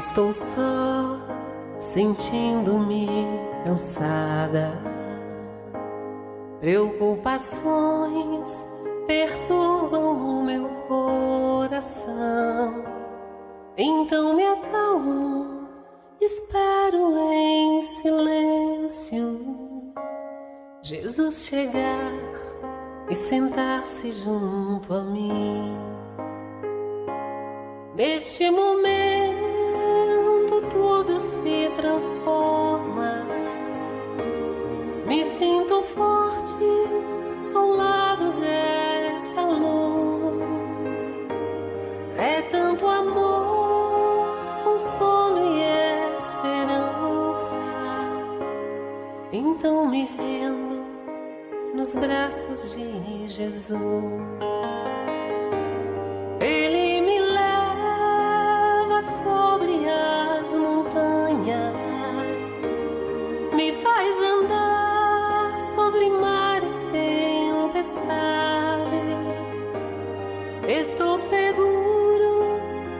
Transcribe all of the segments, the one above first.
Estou só, sentindo-me cansada. Preocupações perturbam o meu coração. Então me acalmo, espero em silêncio Jesus chegar e sentar-se junto a mim. Neste momento tudo se transforma. Me sinto forte ao lado dessa luz. É tanto amor, consolo e esperança. Então me rendo nos braços de Jesus. Ele me leva sobre as montanhas, me faz andar sobre mares, tempestades. Estou seguro,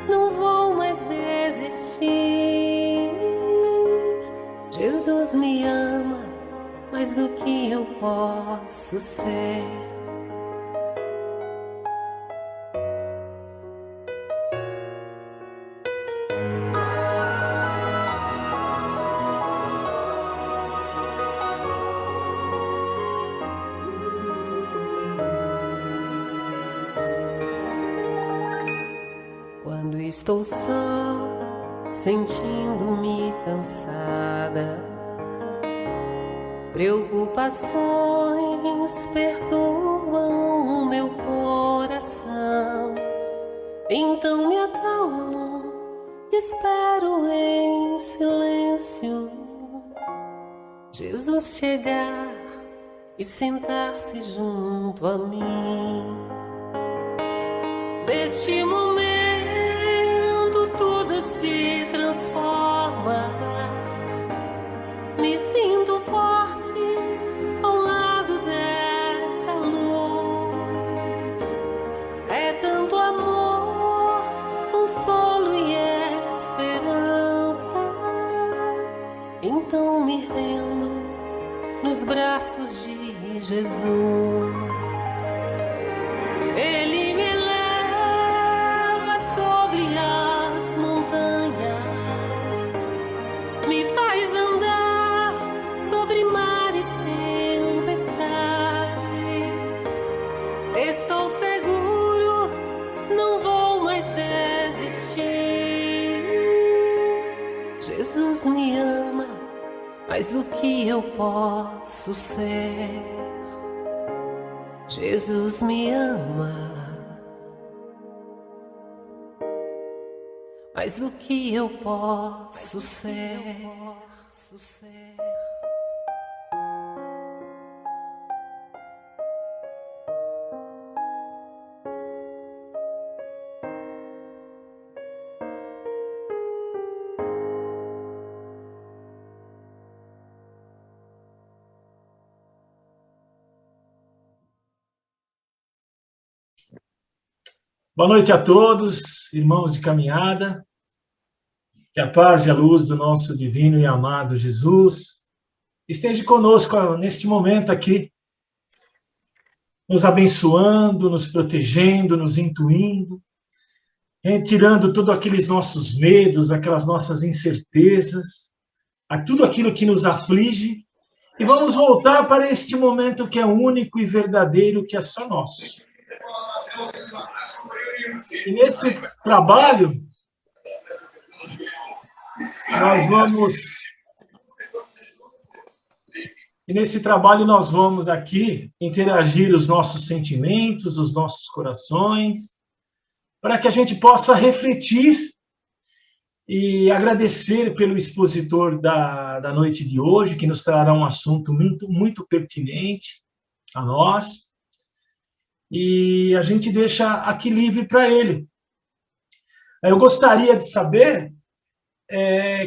não vou mais desistir. Jesus me ama mais do que eu posso ser. Quando estou só, sentindo-me cansada, preocupações perturbam o meu coração. Então me acalmo, espero em silêncio Jesus chegar e sentar-se junto a mim. Neste momento tudo se transforma. Me sinto forte ao lado dessa luz. É tanto amor, consolo e esperança. Então me rendo nos braços de Jesus. Ele me leva sobre as montanhas, me faz andar sobre mares, tempestades. Estou seguro, não vou mais desistir. Jesus me ama mais do que eu posso ser. Jesus me ama mais do que eu posso ser. Boa noite a todos, irmãos de caminhada. Que a paz e a luz do nosso divino e amado Jesus esteja conosco neste momento aqui, nos abençoando, nos protegendo, nos intuindo, retirando todos aqueles nossos medos, aquelas nossas incertezas, a tudo aquilo que nos aflige, e vamos voltar para este momento que é único e verdadeiro, que é só nosso. E nesse trabalho, nós vamos aqui interagir os nossos sentimentos, os nossos corações, para que a gente possa refletir e agradecer pelo expositor da noite de hoje, que nos trará um assunto muito, muito pertinente a nós. E a gente deixa aqui livre para ele. Eu gostaria de saber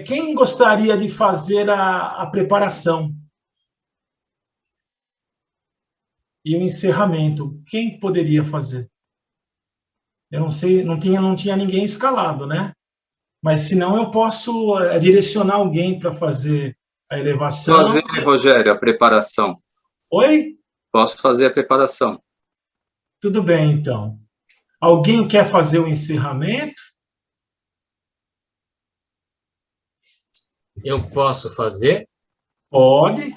quem gostaria de fazer a preparação e o encerramento. Quem poderia fazer? Eu não sei, não tinha ninguém escalado, né? Mas, se não, eu posso direcionar alguém para fazer a elevação. Fazer, Rogério, a preparação. Oi? Posso fazer a preparação. Tudo bem, então. Alguém quer fazer o encerramento? Eu posso fazer? Pode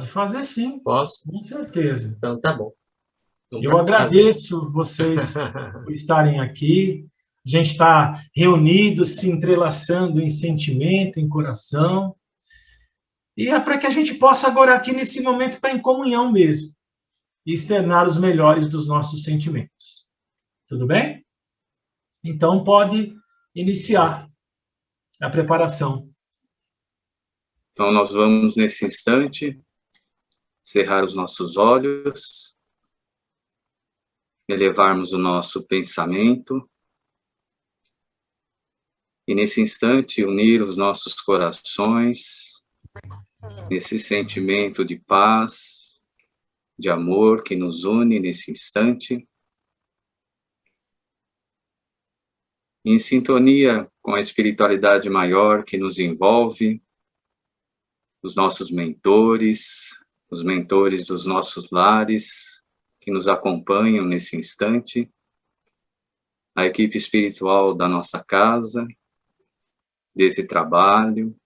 fazer sim, Posso? com certeza. Então tá bom. Então, Eu agradeço vocês por estarem aqui. A gente está reunido, se entrelaçando em sentimento, em coração. E é para que a gente possa agora aqui nesse momento estar em comunhão mesmo e externar os melhores dos nossos sentimentos. Tudo bem? Então pode iniciar a preparação. Então, nós vamos, nesse instante, cerrar os nossos olhos, elevarmos o nosso pensamento e, nesse instante, unir os nossos corações nesse sentimento de paz, de amor que nos une nesse instante, em sintonia com a espiritualidade maior que nos envolve, os nossos mentores, os mentores dos nossos lares, que nos acompanham nesse instante, a equipe espiritual da nossa casa, desse trabalho.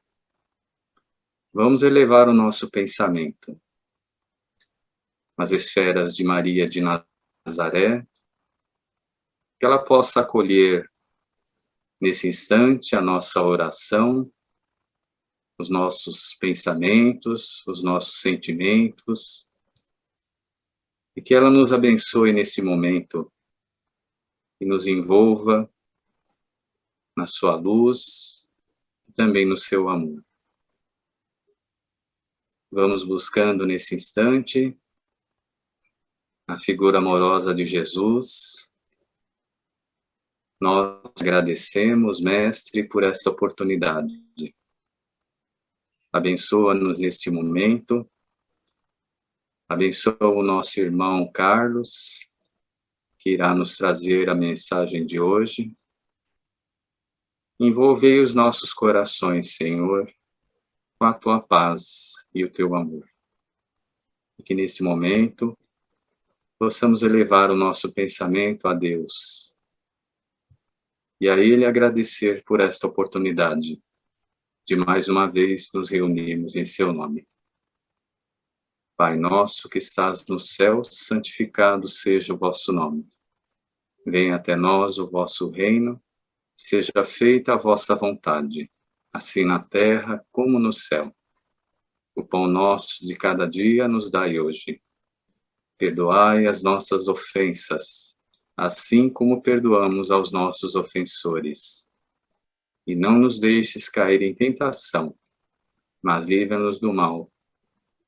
Vamos elevar o nosso pensamento às esferas de Maria de Nazaré, que ela possa acolher nesse instante a nossa oração, os nossos pensamentos, os nossos sentimentos, e que ela nos abençoe nesse momento e nos envolva na sua luz e também no seu amor. Vamos buscando nesse instante a figura amorosa de Jesus. Nós agradecemos, Mestre, por esta oportunidade. Abençoa-nos neste momento. Abençoa o nosso irmão Carlos, que irá nos trazer a mensagem de hoje. Envolvei os nossos corações, Senhor, com a tua paz e o teu amor. E que nesse momento possamos elevar o nosso pensamento a Deus e a Ele agradecer por esta oportunidade de mais uma vez nos reunirmos em seu nome. Pai nosso que estás no céu, santificado seja o vosso nome. Venha até nós o vosso reino, seja feita a vossa vontade, assim na terra como no céu. O pão nosso de cada dia nos dai hoje. Perdoai as nossas ofensas, assim como perdoamos aos nossos ofensores. E não nos deixes cair em tentação, mas livra-nos do mal,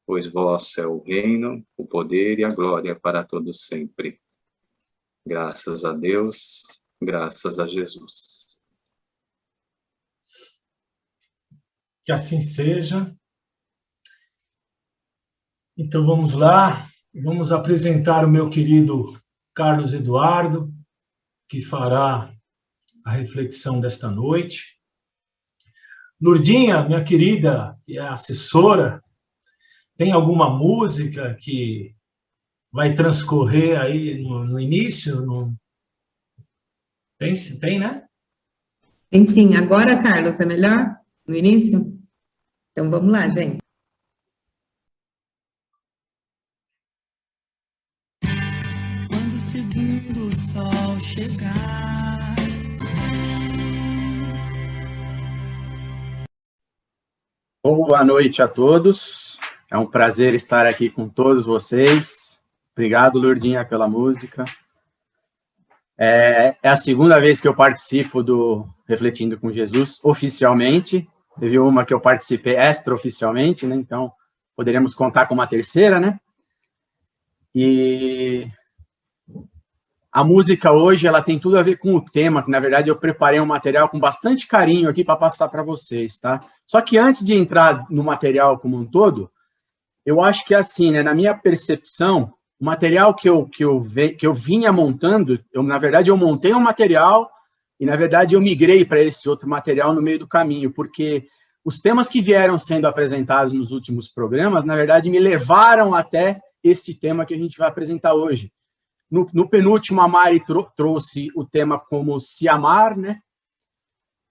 pois vosso é o reino, o poder e a glória para todos sempre. Graças a Deus, graças a Jesus. Que assim seja. Então vamos lá, vamos apresentar o meu querido Carlos Eduardo, que fará a reflexão desta noite. Lurdinha, minha querida, que é assessora, tem alguma música que vai transcorrer aí no início? Tem, né? Tem sim. Agora, Carlos, é melhor? No início? Então vamos lá, gente. Quando o segundo sol chegar, boa noite a todos. É um prazer estar aqui com todos vocês. Obrigado, Lurdinha, pela música. É a segunda vez que eu participo do Refletindo com Jesus, oficialmente. Teve uma que eu participei extraoficialmente, né? Então, poderíamos contar com uma terceira, né? E a música hoje, ela tem tudo a ver com o tema, que, na verdade, eu preparei um material com bastante carinho aqui para passar para vocês, tá? Só que antes de entrar no material como um todo, eu acho que, assim, né, na minha percepção, o material que eu vinha montando, na verdade, eu montei um material E, na verdade, eu migrei para esse outro material no meio do caminho, porque os temas que vieram sendo apresentados nos últimos programas, na verdade, me levaram até este tema que a gente vai apresentar hoje. No penúltimo, a Mari trouxe o tema como se amar, né?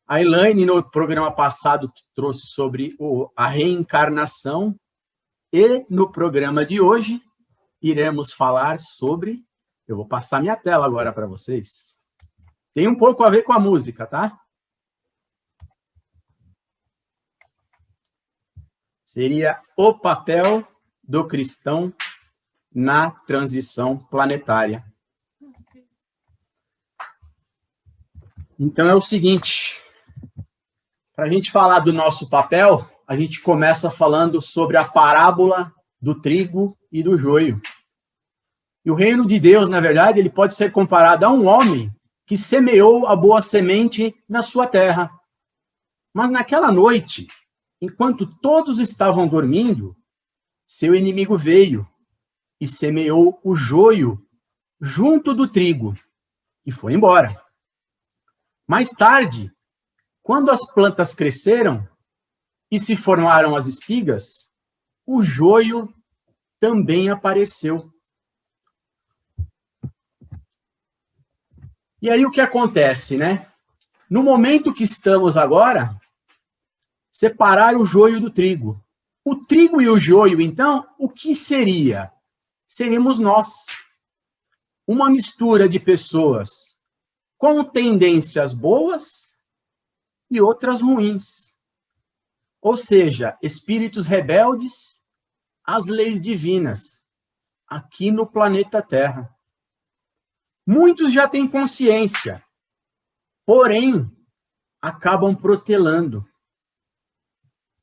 A Elaine, no programa passado, trouxe sobre a reencarnação. E no programa de hoje, iremos falar sobre... Eu vou passar minha tela agora para vocês. Tem um pouco a ver com a música, tá? Seria o papel do cristão na transição planetária. Então é o seguinte, para a gente falar do nosso papel, a gente começa falando sobre a parábola do trigo e do joio. E o reino de Deus, na verdade, ele pode ser comparado a um homem que semeou a boa semente na sua terra. Mas naquela noite, enquanto todos estavam dormindo, seu inimigo veio e semeou o joio junto do trigo e foi embora. Mais tarde, quando as plantas cresceram e se formaram as espigas, o joio também apareceu. E aí o que acontece, né? No momento que estamos agora, separar o joio do trigo. O trigo e o joio, então, o que seria? Seríamos nós. Uma mistura de pessoas com tendências boas e outras ruins. Ou seja, espíritos rebeldes às leis divinas, aqui no planeta Terra. Muitos já têm consciência, porém, acabam protelando.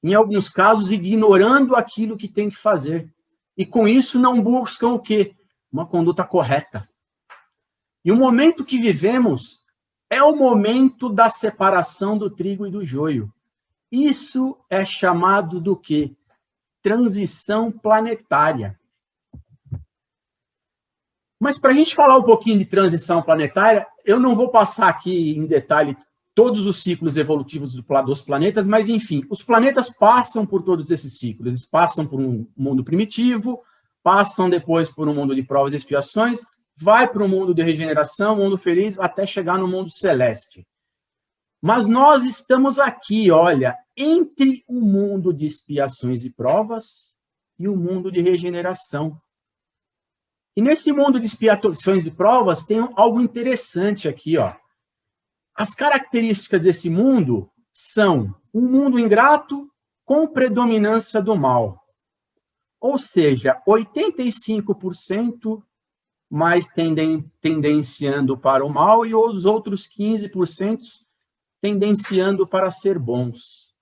Em alguns casos, ignorando aquilo que tem que fazer. E com isso não buscam o quê? Uma conduta correta. E o momento que vivemos é o momento da separação do trigo e do joio. Isso é chamado do quê? Transição planetária. Mas para a gente falar um pouquinho de transição planetária, eu não vou passar aqui em detalhe todos os ciclos evolutivos dos planetas, mas, enfim, os planetas passam por todos esses ciclos. Eles passam por um mundo primitivo, passam depois por um mundo de provas e expiações, vai para o mundo de regeneração, mundo feliz, até chegar no mundo celeste. Mas nós estamos aqui, olha, entre o mundo de expiações e provas e o mundo de regeneração. E nesse mundo de expiações e provas tem algo interessante aqui, ó. As características desse mundo são um mundo ingrato com predominância do mal. Ou seja, 85% mais tendenciando para o mal e os outros 15% tendenciando para ser bons.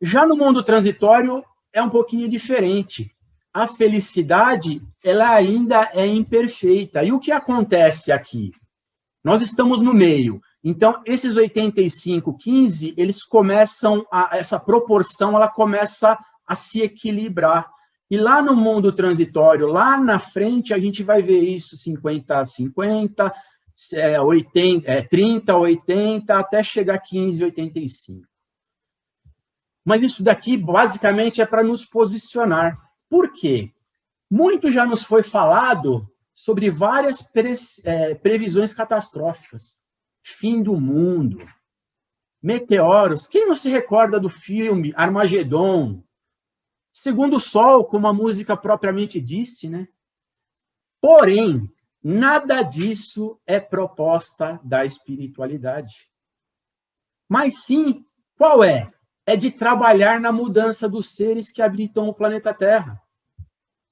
Já no mundo transitório é um pouquinho diferente. A felicidade, ela ainda é imperfeita. E o que acontece aqui? Nós estamos no meio. Então, esses 85-15, eles começam essa proporção, ela começa a se equilibrar. E lá no mundo transitório, lá na frente, a gente vai ver isso 50-50, 30-80, até chegar a 15-85. Mas isso daqui, basicamente, é para nos posicionar. Por quê? Muito já nos foi falado sobre várias previsões catastróficas. Fim do mundo, meteoros. Quem não se recorda do filme Armagedon? Segundo o Sol, como a música propriamente disse, né? Porém, nada disso é proposta da espiritualidade. Mas sim, qual é? É de trabalhar na mudança dos seres que habitam o planeta Terra,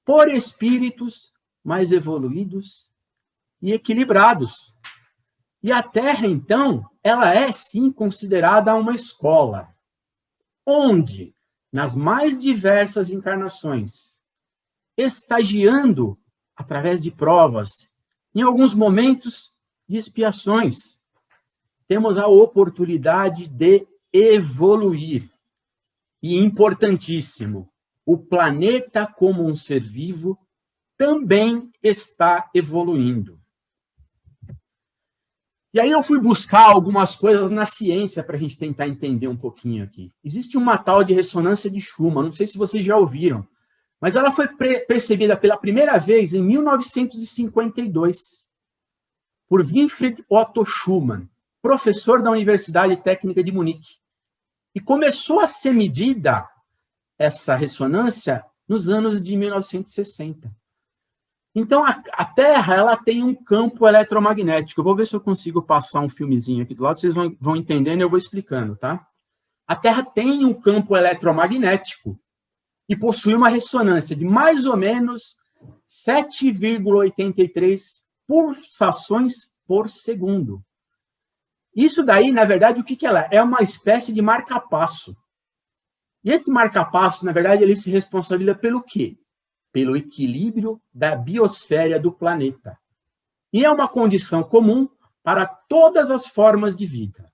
por espíritos mais evoluídos e equilibrados. E a Terra, então, ela é, sim, considerada uma escola, onde, nas mais diversas encarnações, estagiando através de provas, em alguns momentos de expiações, temos a oportunidade de evoluir. E importantíssimo, o planeta como um ser vivo também está evoluindo. E aí eu fui buscar algumas coisas na ciência para a gente tentar entender um pouquinho aqui. Existe uma tal de ressonância de Schumann, não sei se vocês já ouviram, mas ela foi percebida pela primeira vez em 1952 por Winfried Otto Schumann, professor da Universidade Técnica de Munique. E começou a ser medida essa ressonância nos anos de 1960. Então, a Terra ela tem um campo eletromagnético. Eu vou ver se eu consigo passar um filmezinho aqui do lado, vocês vão entendendo e eu vou explicando, tá? A Terra tem um campo eletromagnético e possui uma ressonância de mais ou menos 7,83 pulsações por segundo. Isso daí, na verdade, o que ela é? É uma espécie de marca-passo. E esse marca-passo, na verdade, ele se responsabiliza pelo quê? Pelo equilíbrio da biosfera do planeta. E é uma condição comum para todas as formas de vida.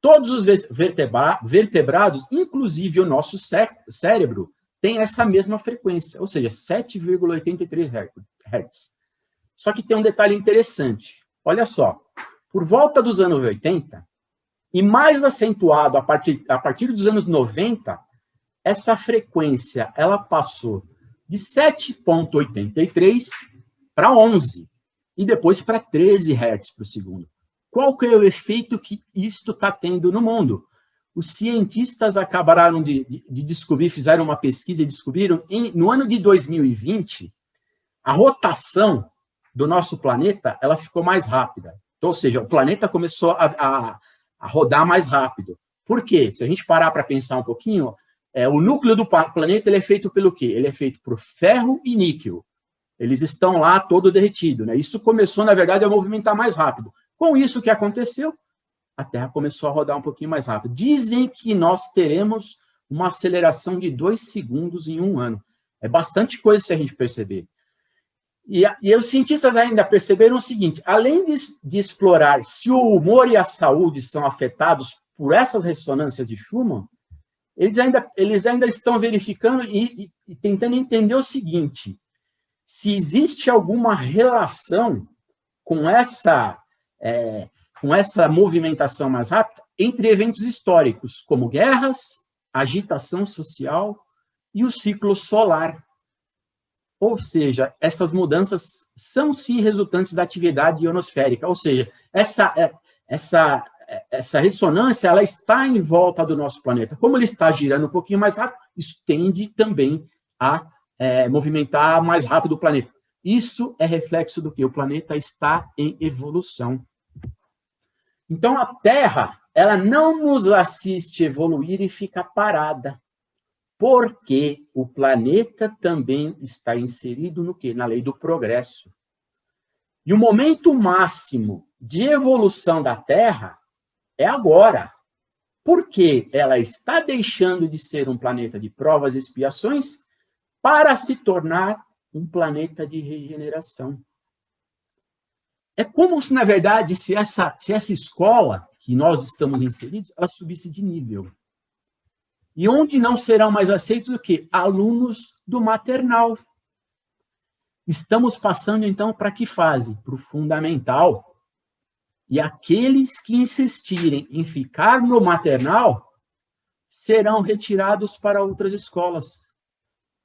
Todos os vertebrados, inclusive o nosso cérebro, tem essa mesma frequência, ou seja, 7,83 Hz. Só que tem um detalhe interessante. Olha só, por volta dos anos 80, e mais acentuado a partir dos anos 90, essa frequência ela passou de 7,83 para 11, e depois para 13 Hz por segundo. Qual que é o efeito que isto está tendo no mundo? Os cientistas acabaram de descobrir, fizeram uma pesquisa e descobriram, no ano de 2020, a rotação do nosso planeta ela ficou mais rápida. Então, ou seja, o planeta começou a rodar mais rápido. Por quê? Se a gente parar para pensar um pouquinho, o núcleo do planeta ele é feito pelo quê? Ele é feito por ferro e níquel. Eles estão lá todo derretido, né? Isso começou, na verdade, a movimentar mais rápido. Com isso, o que aconteceu? A Terra começou a rodar um pouquinho mais rápido. Dizem que nós teremos uma aceleração de 2 segundos em 1 ano. É bastante coisa se a gente perceber. E os cientistas ainda perceberam o seguinte, além de explorar se o humor e a saúde são afetados por essas ressonâncias de Schumann, eles ainda estão verificando e tentando entender o seguinte, se existe alguma relação com essa movimentação mais rápida entre eventos históricos, como guerras, agitação social e o ciclo solar. Ou seja, essas mudanças são sim resultantes da atividade ionosférica, ou seja, essa ressonância ela está em volta do nosso planeta. Como ele está girando um pouquinho mais rápido, isso tende também a movimentar mais rápido o planeta. Isso é reflexo do que? O planeta está em evolução. Então, a Terra, ela não nos assiste evoluir e fica parada, porque o planeta também está inserido no quê? Na lei do progresso. E o momento máximo de evolução da Terra é agora, porque ela está deixando de ser um planeta de provas e expiações para se tornar um planeta de regeneração. É como se, na verdade, se essa escola que nós estamos inseridos, ela subisse de nível. E onde não serão mais aceitos o quê? Alunos do maternal. Estamos passando, então, para que fase? Para o fundamental. E aqueles que insistirem em ficar no maternal serão retirados para outras escolas,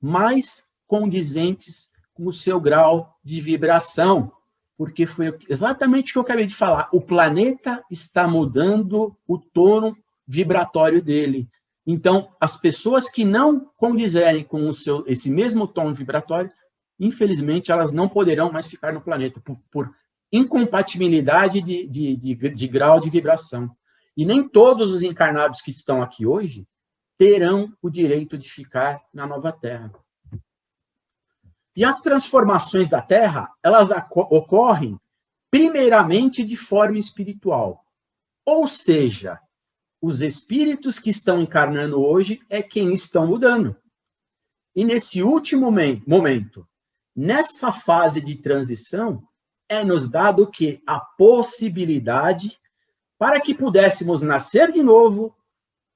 mais condizentes com o seu grau de vibração, porque foi exatamente o que eu acabei de falar. O planeta está mudando o tono vibratório dele. Então, as pessoas que não condizerem com esse mesmo tom vibratório, infelizmente, elas não poderão mais ficar no planeta, por incompatibilidade de grau de vibração. E nem todos os encarnados que estão aqui hoje terão o direito de ficar na nova Terra. E as transformações da Terra, elas ocorrem primeiramente de forma espiritual. Ou seja, os espíritos que estão encarnando hoje é quem estão mudando. E nesse último momento, nessa fase de transição, nos dado o quê? A possibilidade para que pudéssemos nascer de novo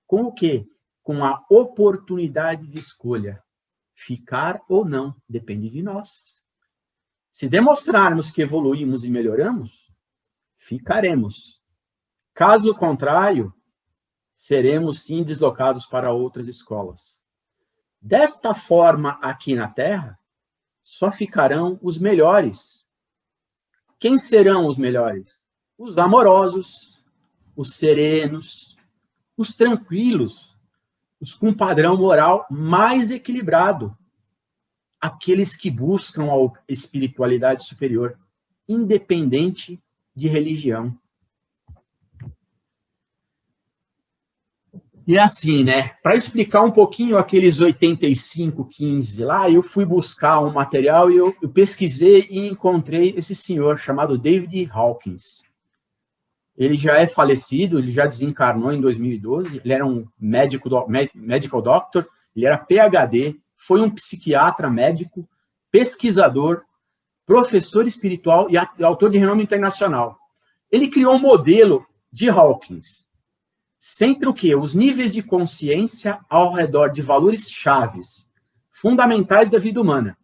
com o quê? Com a oportunidade de escolha. Ficar ou não, depende de nós. Se demonstrarmos que evoluímos e melhoramos, ficaremos. Caso contrário, seremos sim deslocados para outras escolas. Desta forma, aqui na Terra, só ficarão os melhores. Quem serão os melhores? Os amorosos, os serenos, os tranquilos, os com padrão moral mais equilibrado, aqueles que buscam a espiritualidade superior, independente de religião. E assim, né, para explicar um pouquinho aqueles 85:15 lá, eu fui buscar um material e eu pesquisei e encontrei esse senhor chamado David Hawkins. Ele já é falecido, ele já desencarnou em 2012, ele era um medical doctor, ele era PhD, foi um psiquiatra médico, pesquisador, professor espiritual e autor de renome internacional. Ele criou um modelo de Hawkins. Centra o quê? Os níveis de consciência ao redor de valores chaves, fundamentais da vida humana,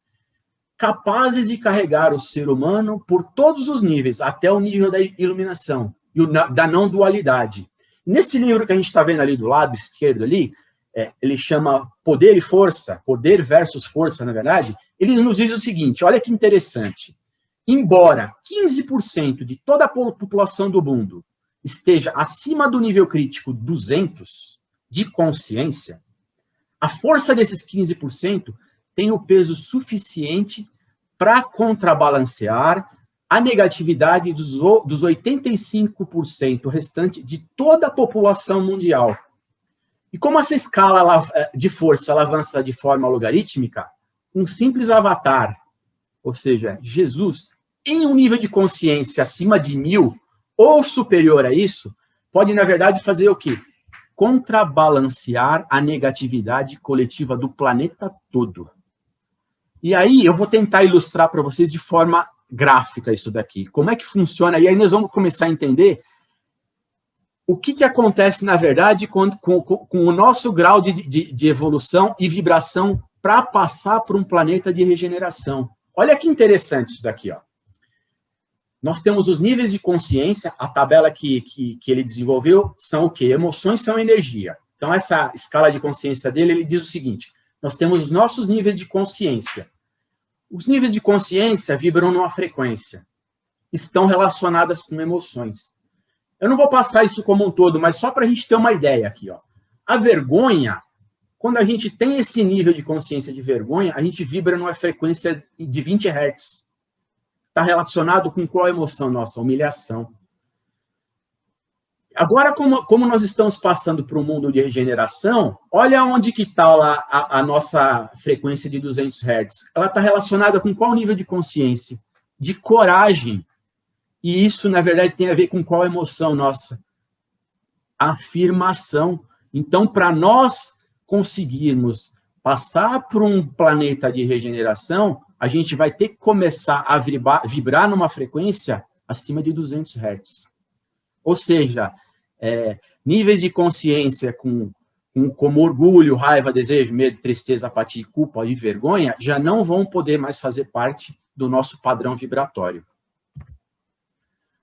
capazes de carregar o ser humano por todos os níveis, até o nível da iluminação e da não dualidade. Nesse livro que a gente está vendo ali do lado esquerdo ali, ele chama Poder e Força, Poder versus Força, na verdade, ele nos diz o seguinte, olha que interessante, embora 15% de toda a população do mundo esteja acima do nível crítico 200 de consciência, a força desses 15% tem o peso suficiente para contrabalancear a negatividade dos 85% restante de toda a população mundial. E como essa escala de força ela avança de forma logarítmica, um simples avatar, ou seja, Jesus, em um nível de consciência acima de 1000, ou superior a isso, pode, na verdade, fazer o quê? Contrabalancear a negatividade coletiva do planeta todo. E aí, eu vou tentar ilustrar para vocês de forma gráfica isso daqui. Como é que funciona? E aí nós vamos começar a entender o que acontece, na verdade, com o nosso grau de evolução e vibração para passar por um planeta de regeneração. Olha que interessante isso daqui, ó. Nós temos os níveis de consciência, a tabela que ele desenvolveu são o quê? Emoções são energia. Então, essa escala de consciência dele, ele diz o seguinte, nós temos os nossos níveis de consciência. Os níveis de consciência vibram numa frequência, estão relacionadas com emoções. Eu não vou passar isso como um todo, mas só para a gente ter uma ideia aqui, ó. A vergonha, quando a gente tem esse nível de consciência de vergonha, a gente vibra numa frequência de 20 Hz. Está relacionado com qual emoção nossa? Humilhação. Agora, como nós estamos passando para um mundo de regeneração, olha onde que está lá a nossa frequência de 200 Hz. Ela está relacionada com qual nível de consciência? De coragem. E isso, na verdade, tem a ver com qual emoção nossa? Afirmação. Então, para nós conseguirmos passar por um planeta de regeneração, a gente vai ter que começar a vibrar numa frequência acima de 200 Hz. Ou seja, níveis de consciência como orgulho, raiva, desejo, medo, tristeza, apatia, culpa e vergonha já não vão poder mais fazer parte do nosso padrão vibratório.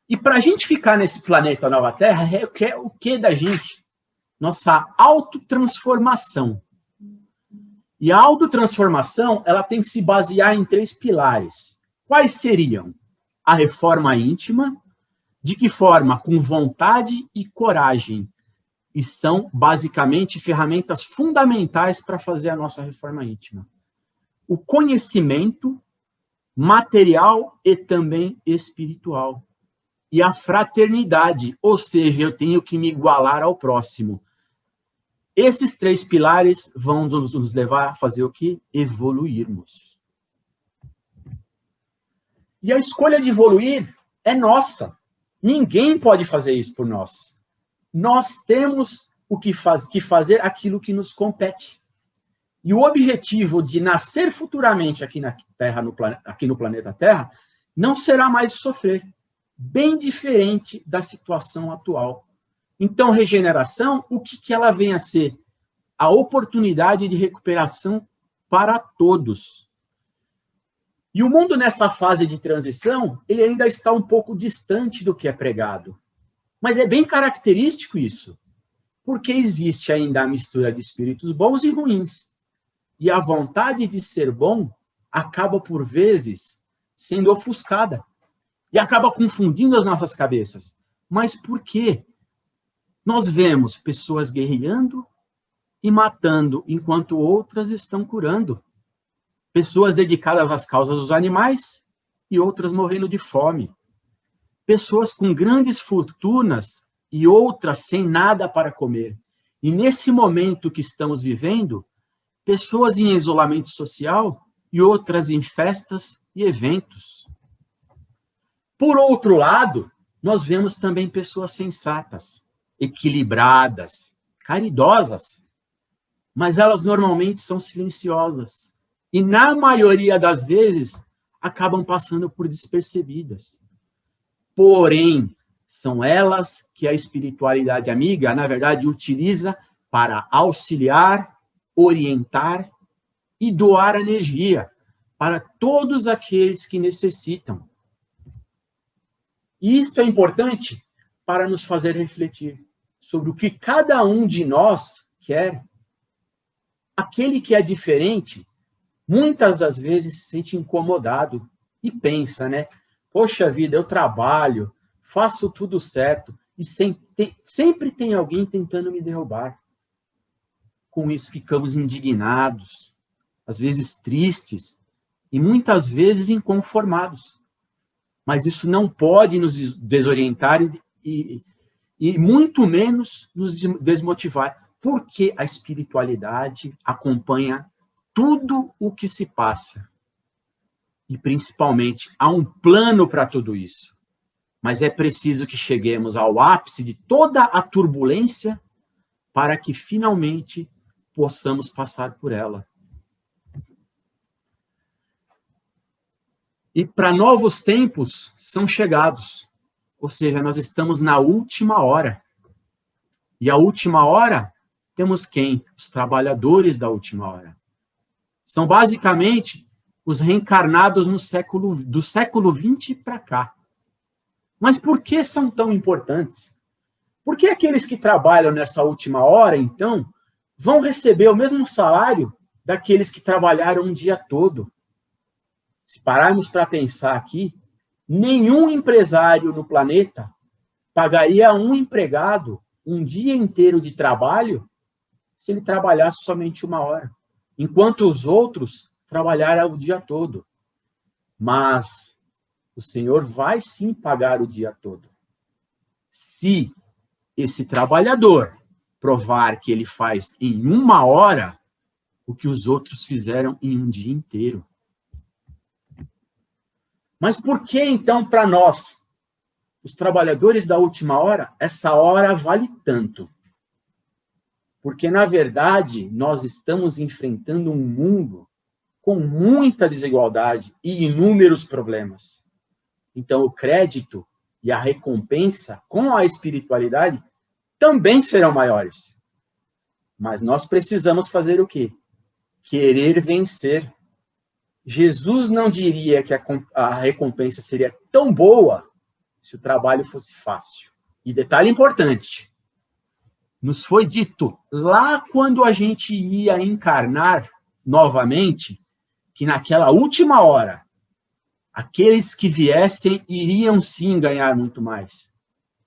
E para a gente ficar nesse planeta Nova Terra, o que da gente? Nossa autotransformação. E a autotransformação, ela tem que se basear em 3 pilares. Quais seriam? A reforma íntima, de que forma? Com vontade e coragem. E são, basicamente, ferramentas fundamentais para fazer a nossa reforma íntima. O conhecimento material e também espiritual. E a fraternidade, ou seja, eu tenho que me igualar ao próximo. Esses 3 pilares vão nos levar a fazer o quê? Evoluirmos. E a escolha de evoluir é nossa. Ninguém pode fazer isso por nós. Nós temos que fazer aquilo que nos compete. E o objetivo de nascer futuramente aqui na Terra, aqui no planeta Terra, não será mais sofrer. Bem diferente da situação atual. Então, regeneração, o que ela vem a ser? A oportunidade de recuperação para todos. E o mundo nessa fase de transição, ele ainda está um pouco distante do que é pregado. Mas é bem característico isso, porque existe ainda a mistura de espíritos bons e ruins. E a vontade de ser bom acaba, por vezes, sendo ofuscada. E acaba confundindo as nossas cabeças. Mas por quê? Nós vemos pessoas guerreando e matando, enquanto outras estão curando. Pessoas dedicadas às causas dos animais e outras morrendo de fome. Pessoas com grandes fortunas e outras sem nada para comer. E nesse momento que estamos vivendo, pessoas em isolamento social e outras em festas e eventos. Por outro lado, nós vemos também pessoas sensatas, equilibradas, caridosas, mas elas normalmente são silenciosas e, na maioria das vezes, acabam passando por despercebidas. Porém, são elas que a espiritualidade amiga, na verdade, utiliza para auxiliar, orientar e doar energia para todos aqueles que necessitam. E isto é importante para nos fazer refletir sobre o que cada um de nós quer. Aquele que é diferente, muitas das vezes se sente incomodado e pensa, né? Poxa vida, eu trabalho, faço tudo certo e sempre tem alguém tentando me derrubar. Com isso ficamos indignados, às vezes tristes e muitas vezes inconformados. Mas isso não pode nos desorientar e muito menos nos desmotivar, porque a espiritualidade acompanha tudo o que se passa. E, principalmente, há um plano para tudo isso. Mas é preciso que cheguemos ao ápice de toda a turbulência para que, finalmente, possamos passar por ela. E para novos tempos são chegados. Ou seja, nós estamos na última hora. E a última hora, temos quem? Os trabalhadores da última hora. São basicamente os reencarnados do século XX para cá. Mas por que são tão importantes? Porque aqueles que trabalham nessa última hora, então, vão receber o mesmo salário daqueles que trabalharam um dia todo. Se pararmos para pensar aqui, nenhum empresário no planeta pagaria a um empregado um dia inteiro de trabalho se ele trabalhasse somente uma hora, enquanto os outros trabalharam o dia todo. Mas o Senhor vai sim pagar o dia todo. Se esse trabalhador provar que ele faz em uma hora o que os outros fizeram em um dia inteiro. Mas por que, então, para nós, os trabalhadores da última hora, essa hora vale tanto? Porque, na verdade, nós estamos enfrentando um mundo com muita desigualdade e inúmeros problemas. Então, o crédito e a recompensa com a espiritualidade também serão maiores. Mas nós precisamos fazer o quê? Querer vencer. Jesus não diria que a recompensa seria tão boa se o trabalho fosse fácil. E detalhe importante, nos foi dito lá quando a gente ia encarnar novamente, que naquela última hora, aqueles que viessem iriam sim ganhar muito mais.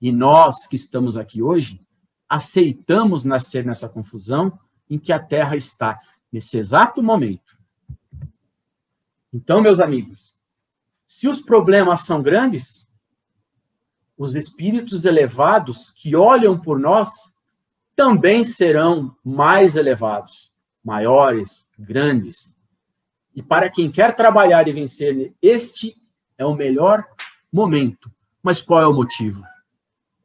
E nós que estamos aqui hoje, aceitamos nascer nessa confusão em que a Terra está nesse exato momento. Então, meus amigos, se os problemas são grandes, os espíritos elevados que olham por nós também serão mais elevados, maiores, grandes. E para quem quer trabalhar e vencer, este é o melhor momento. Mas qual é o motivo?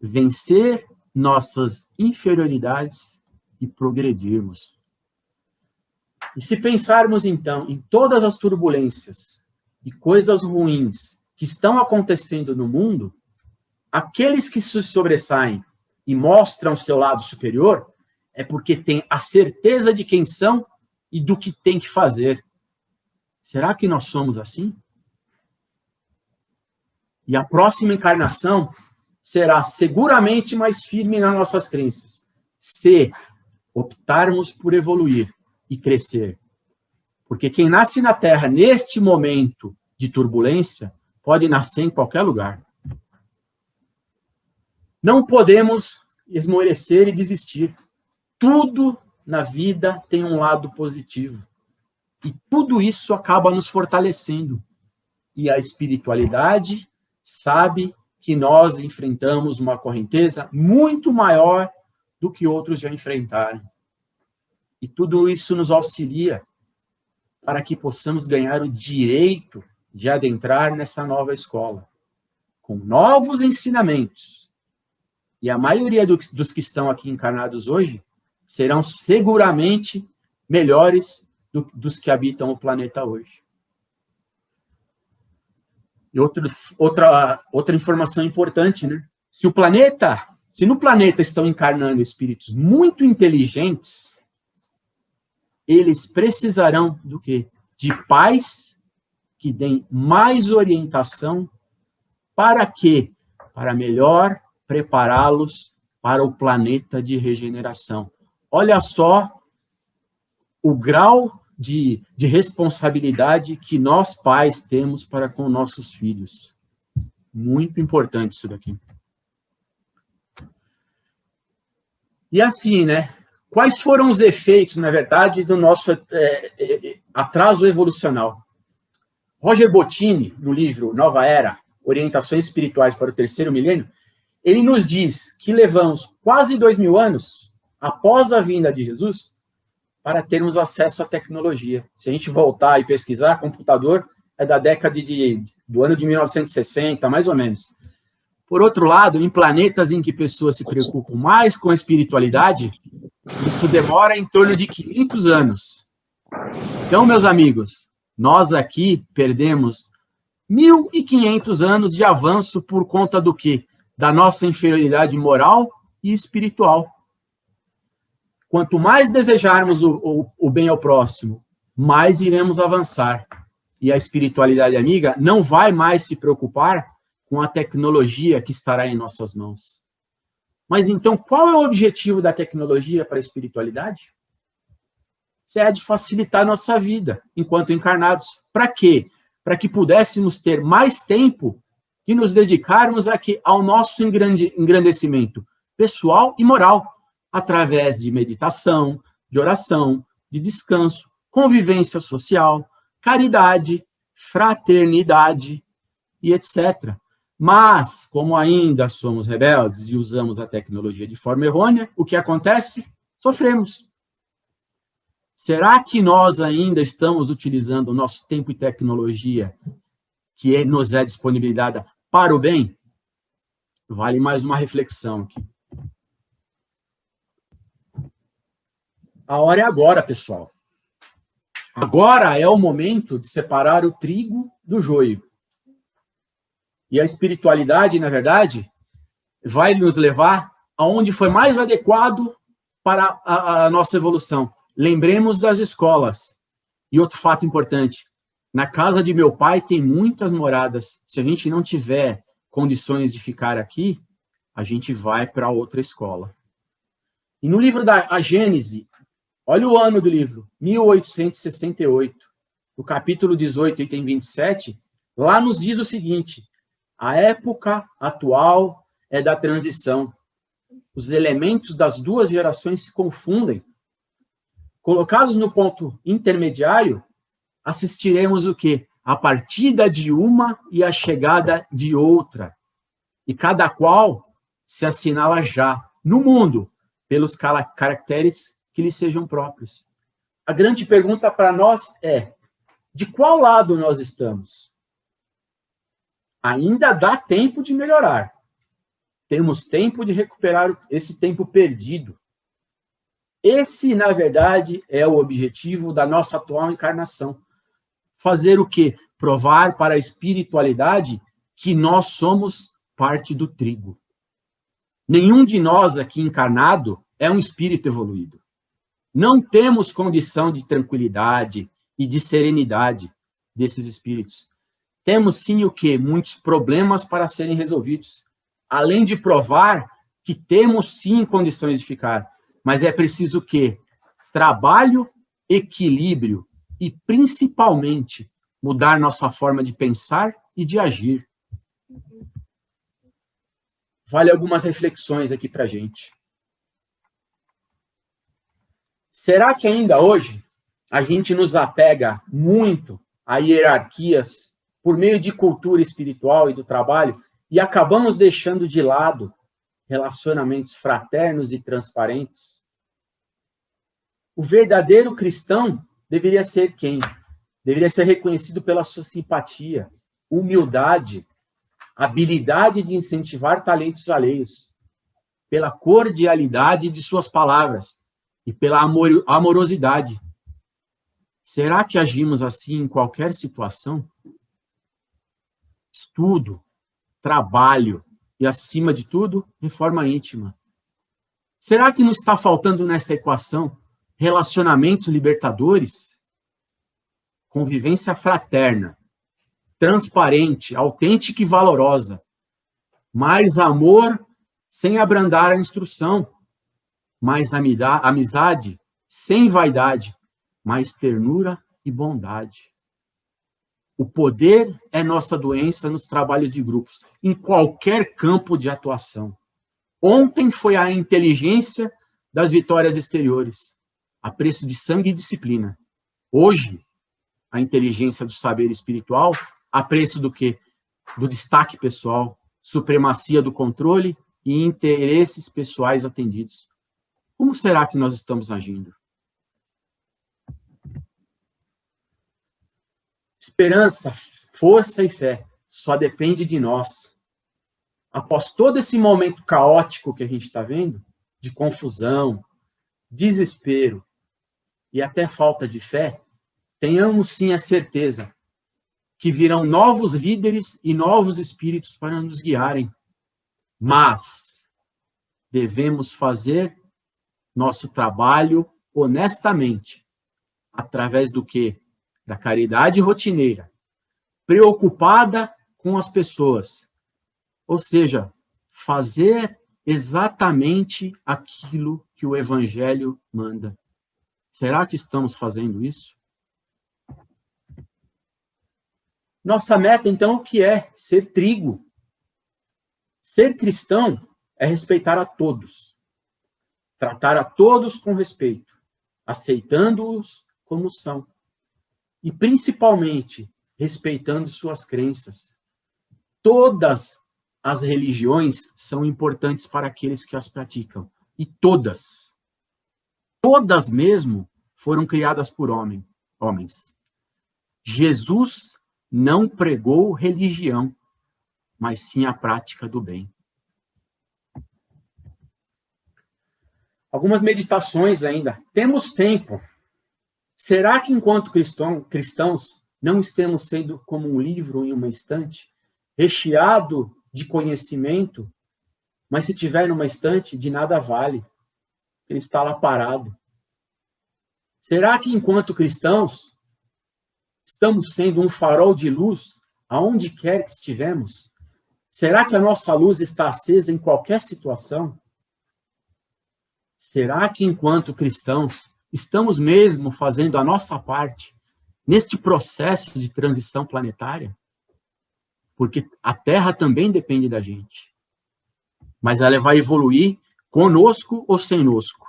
Vencer nossas inferioridades e progredirmos. E se pensarmos, então, em todas as turbulências e coisas ruins que estão acontecendo no mundo, aqueles que se sobressaem e mostram seu lado superior é porque têm a certeza de quem são e do que têm que fazer. Será que nós somos assim? E a próxima encarnação será seguramente mais firme nas nossas crenças, se optarmos por evoluir e crescer. Porque quem nasce na Terra neste momento de turbulência pode nascer em qualquer lugar. Não podemos esmorecer e desistir. Tudo na vida tem um lado positivo. E tudo isso acaba nos fortalecendo. E a espiritualidade sabe que nós enfrentamos uma correnteza muito maior do que outros já enfrentaram. E tudo isso nos auxilia para que possamos ganhar o direito de adentrar nessa nova escola, com novos ensinamentos. E a maioria dos que estão aqui encarnados hoje serão seguramente melhores dos que habitam o planeta hoje. E outra informação importante, né? Se no planeta estão encarnando espíritos muito inteligentes, eles precisarão do quê? De pais que deem mais orientação para quê? Para melhor prepará-los para o planeta de regeneração. Olha só o grau de responsabilidade que nós pais temos para com nossos filhos. Muito importante isso daqui. E assim, né? Quais foram os efeitos, na verdade, do nosso atraso evolucional? Roger Bottini, no livro Nova Era, Orientações Espirituais para o Terceiro Milênio, ele nos diz que levamos quase 2000 anos após a vinda de Jesus para termos acesso à tecnologia. Se a gente voltar e pesquisar, computador é da década do ano de 1960, mais ou menos. Por outro lado, em planetas em que pessoas se preocupam mais com a espiritualidade, isso demora em torno de 500 anos. Então, meus amigos, nós aqui perdemos 1.500 anos de avanço por conta do quê? Da nossa inferioridade moral e espiritual. Quanto mais desejarmos o bem ao próximo, mais iremos avançar. E a espiritualidade amiga não vai mais se preocupar com a tecnologia que estará em nossas mãos. Mas então, qual é o objetivo da tecnologia para a espiritualidade? É de facilitar a nossa vida enquanto encarnados. Para quê? Para que pudéssemos ter mais tempo de nos dedicarmos aqui ao nosso engrandecimento pessoal e moral, através de meditação, de oração, de descanso, convivência social, caridade, fraternidade e etc. Mas, como ainda somos rebeldes e usamos a tecnologia de forma errônea, o que acontece? Sofremos. Será que nós ainda estamos utilizando o nosso tempo e tecnologia que nos é disponibilizada para o bem? Vale mais uma reflexão aqui. A hora é agora, pessoal. Agora é o momento de separar o trigo do joio. E a espiritualidade, na verdade, vai nos levar aonde foi mais adequado para a nossa evolução. Lembremos das escolas. E outro fato importante, na casa de meu pai tem muitas moradas. Se a gente não tiver condições de ficar aqui, a gente vai para outra escola. E no livro da Gênese, olha o ano do livro, 1868, no capítulo 18, item 27, lá nos diz o seguinte: a época atual é da transição. Os elementos das duas gerações se confundem. Colocados no ponto intermediário, assistiremos o quê? A partida de uma e a chegada de outra. E cada qual se assinala já, no mundo, pelos caracteres que lhe sejam próprios. A grande pergunta para nós é: de qual lado nós estamos? Ainda dá tempo de melhorar. Temos tempo de recuperar esse tempo perdido. Esse, na verdade, é o objetivo da nossa atual encarnação. Fazer o quê? Provar para a espiritualidade que nós somos parte do trigo. Nenhum de nós aqui encarnado é um espírito evoluído. Não temos condição de tranquilidade e de serenidade desses espíritos. temos sim o quê? Muitos problemas para serem resolvidos. Além de provar que temos sim condições de ficar. Mas é preciso o quê? Trabalho, equilíbrio e, principalmente, mudar nossa forma de pensar e de agir. Vale algumas reflexões aqui para a gente. Será que ainda hoje a gente nos apega muito a hierarquias por meio de cultura espiritual e do trabalho e acabamos deixando de lado relacionamentos fraternos e transparentes? O verdadeiro cristão deveria ser quem? Deveria ser reconhecido pela sua simpatia, humildade, habilidade de incentivar talentos alheios, pela cordialidade de suas palavras e pela amorosidade. Será que agimos assim em qualquer situação? Estudo, trabalho e, acima de tudo, reforma íntima. Será que nos está faltando nessa equação relacionamentos libertadores? Convivência fraterna, transparente, autêntica e valorosa. Mais amor sem abrandar a instrução. Mais amizade sem vaidade. Mais ternura e bondade. O poder é nossa doença nos trabalhos de grupos, em qualquer campo de atuação. Ontem foi a inteligência das vitórias exteriores, a preço de sangue e disciplina. Hoje, a inteligência do saber espiritual, a preço do quê? Do destaque pessoal, supremacia do controle e interesses pessoais atendidos. Como será que nós estamos agindo? Esperança, força e fé só depende de nós. Após todo esse momento caótico que a gente está vendo, de confusão, desespero e até falta de fé, tenhamos sim a certeza que virão novos líderes e novos espíritos para nos guiarem. Mas devemos fazer nosso trabalho honestamente, através do quê? Da caridade rotineira, preocupada com as pessoas. Ou seja, fazer exatamente aquilo que o Evangelho manda. Será que estamos fazendo isso? Nossa meta, então, o que é? Ser trigo. Ser cristão é respeitar a todos. Tratar a todos com respeito, aceitando-os como são. E, principalmente, respeitando suas crenças. Todas as religiões são importantes para aqueles que as praticam. E todas mesmo, foram criadas por homens. Jesus não pregou religião, mas sim a prática do bem. Algumas meditações ainda. Temos tempo. Será que, enquanto cristãos, não estamos sendo como um livro em uma estante, recheado de conhecimento, mas se tiver numa estante, de nada vale. Ele está lá parado. Será que, enquanto cristãos, estamos sendo um farol de luz aonde quer que estivemos? Será que a nossa luz está acesa em qualquer situação? Será que, enquanto cristãos, estamos mesmo fazendo a nossa parte neste processo de transição planetária? Porque a Terra também depende da gente. Mas ela vai evoluir conosco ou senosco.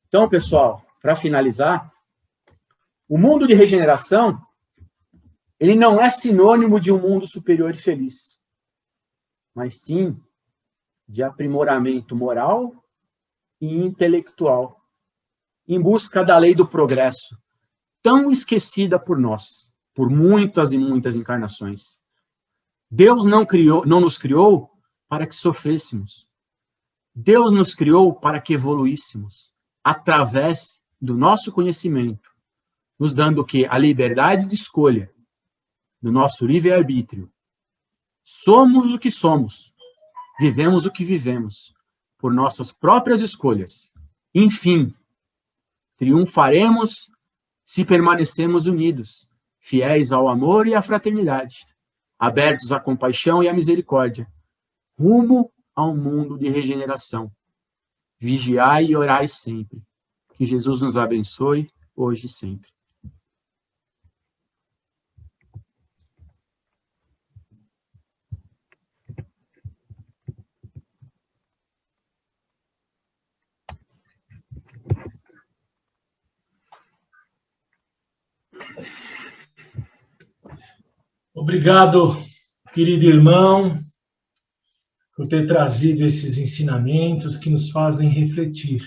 Então, pessoal, para finalizar, o mundo de regeneração, ele não é sinônimo de um mundo superior e feliz, mas sim de aprimoramento moral e intelectual, em busca da lei do progresso, tão esquecida por nós, por muitas e muitas encarnações. Deus não nos criou para que sofrêssemos. Deus nos criou para que evoluíssemos, através do nosso conhecimento, nos dando o quê? A liberdade de escolha, do nosso livre-arbítrio. Somos o que somos, vivemos o que vivemos, por nossas próprias escolhas. Enfim, triunfaremos se permanecemos unidos, fiéis ao amor e à fraternidade, abertos à compaixão e à misericórdia, rumo a um mundo de regeneração. Vigiai e orai sempre. Que Jesus nos abençoe, hoje e sempre. Obrigado, querido irmão, por ter trazido esses ensinamentos que nos fazem refletir.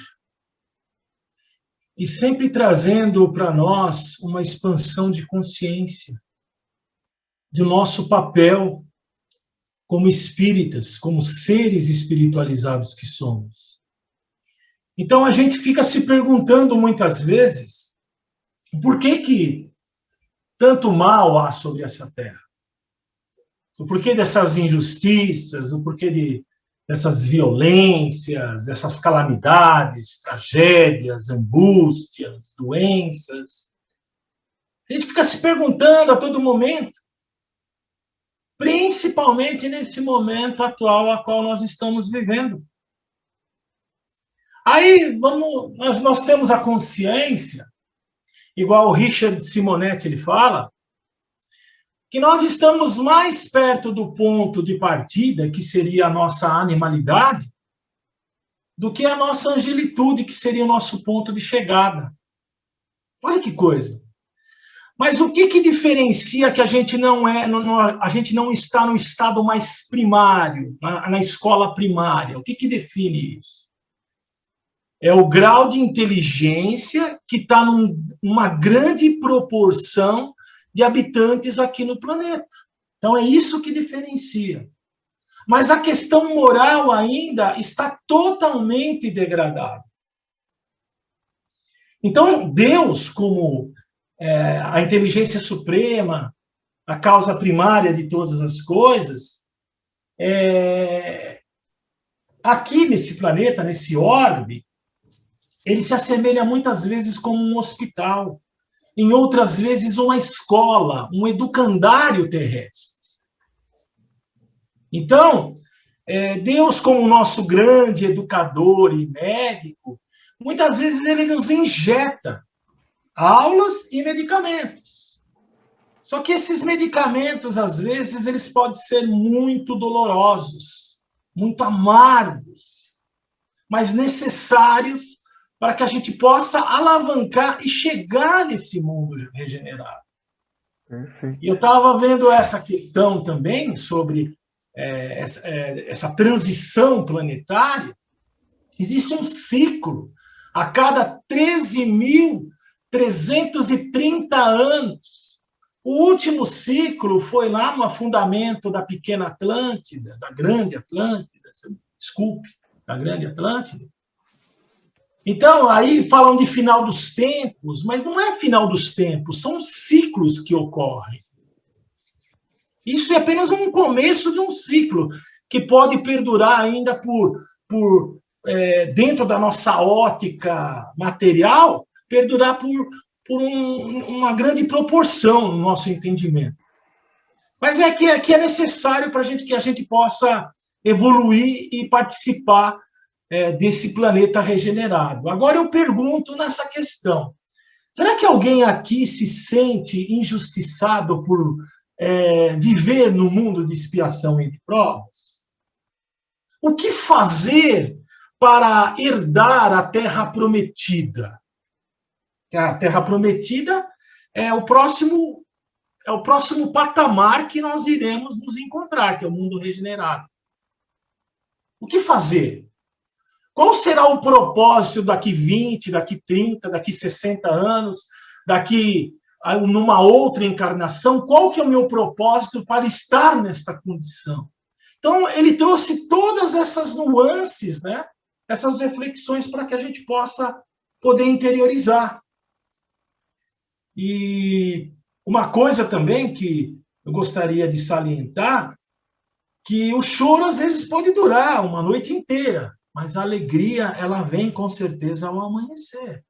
E sempre trazendo para nós uma expansão de consciência do nosso papel como espíritas, como seres espiritualizados que somos. Então a gente fica se perguntando muitas vezes por que tanto mal há sobre essa terra. O porquê dessas injustiças, o porquê dessas violências, dessas calamidades, tragédias, angústias, doenças. A gente fica se perguntando a todo momento, principalmente nesse momento atual a qual nós estamos vivendo. Aí nós temos a consciência, igual o Richard Simonetti ele fala, que nós estamos mais perto do ponto de partida, que seria a nossa animalidade, do que a nossa angelitude, que seria o nosso ponto de chegada. Olha que coisa. Mas o que diferencia que a gente não está no estado mais primário, na escola primária? O que define isso? É o grau de inteligência que está numa grande proporção de habitantes aqui no planeta. Então, é isso que diferencia. Mas a questão moral ainda está totalmente degradada. Então, Deus, como a inteligência suprema, a causa primária de todas as coisas, aqui nesse planeta, nesse orbe, ele se assemelha muitas vezes como um hospital, em outras vezes uma escola, um educandário terrestre. Então, Deus, como nosso grande educador e médico, muitas vezes ele nos injeta aulas e medicamentos. Só que esses medicamentos, às vezes, eles podem ser muito dolorosos, muito amargos, mas necessários para que a gente possa alavancar e chegar nesse mundo regenerado. Perfeito. E eu estava vendo essa questão também sobre essa transição planetária. Existe um ciclo a cada 13.330 anos. O último ciclo foi lá no afundamento da pequena Atlântida, da grande Atlântida, desculpe, da grande Atlântida. Então, aí falam de final dos tempos, mas não é final dos tempos, são ciclos que ocorrem. Isso é apenas um começo de um ciclo, que pode perdurar ainda dentro da nossa ótica material, perdurar por uma grande proporção no nosso entendimento. Mas que é necessário para que a gente possa evoluir e participar desse planeta regenerado. Agora eu pergunto nessa questão, será que alguém aqui se sente injustiçado por viver no mundo de expiação e de provas? O que fazer para herdar a Terra Prometida? A Terra Prometida é o próximo patamar que nós iremos nos encontrar, que é o mundo regenerado. O que fazer? Qual será o propósito daqui 20, daqui 30, daqui 60 anos, daqui numa outra encarnação? Qual que é o meu propósito para estar nesta condição? Então, ele trouxe todas essas nuances, né? Essas reflexões para que a gente possa poder interiorizar. E uma coisa também que eu gostaria de salientar, que o choro às vezes pode durar uma noite inteira, mas a alegria, ela vem com certeza ao amanhecer.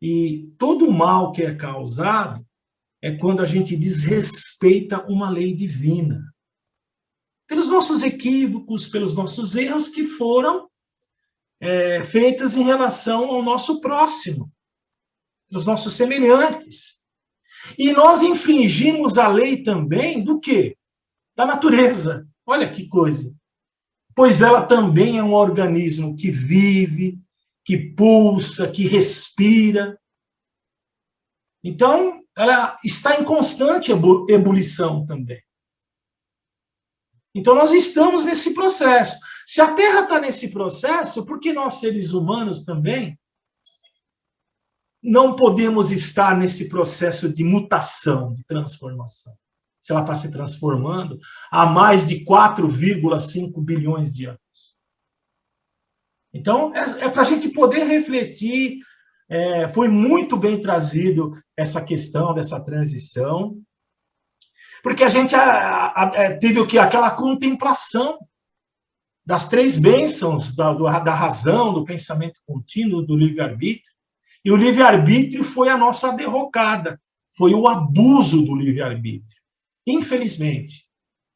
E todo mal que é causado é quando a gente desrespeita uma lei divina. Pelos nossos equívocos, pelos nossos erros que foram feitos em relação ao nosso próximo, dos nossos semelhantes. E nós infringimos a lei também do quê? Da natureza. Olha que coisa. Pois ela também é um organismo que vive, que pulsa, que respira. Então, ela está em constante ebulição também. Então, nós estamos nesse processo. Se a Terra está nesse processo, por que nós, seres humanos, também não podemos estar nesse processo de mutação, de transformação? Se ela está se transformando há mais de 4,5 bilhões de anos. Então, é para a gente poder refletir. Foi muito bem trazido essa questão dessa transição, porque a gente teve o quê? Aquela contemplação das 3 bênçãos da razão, do pensamento contínuo, do livre-arbítrio. E o livre-arbítrio foi a nossa derrocada, foi o abuso do livre-arbítrio, infelizmente.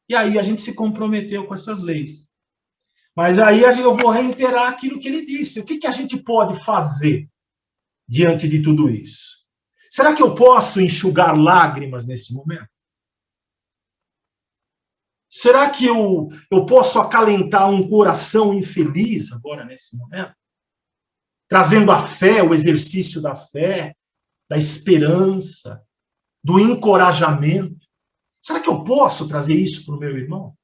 E aí a gente se comprometeu com essas leis. Mas aí eu vou reiterar aquilo que ele disse. O que a gente pode fazer diante de tudo isso? Será que eu posso enxugar lágrimas nesse momento? Será que eu posso acalentar um coração infeliz agora, nesse momento? Trazendo a fé, o exercício da fé, da esperança, do encorajamento. Será que eu posso trazer isso para o meu irmão?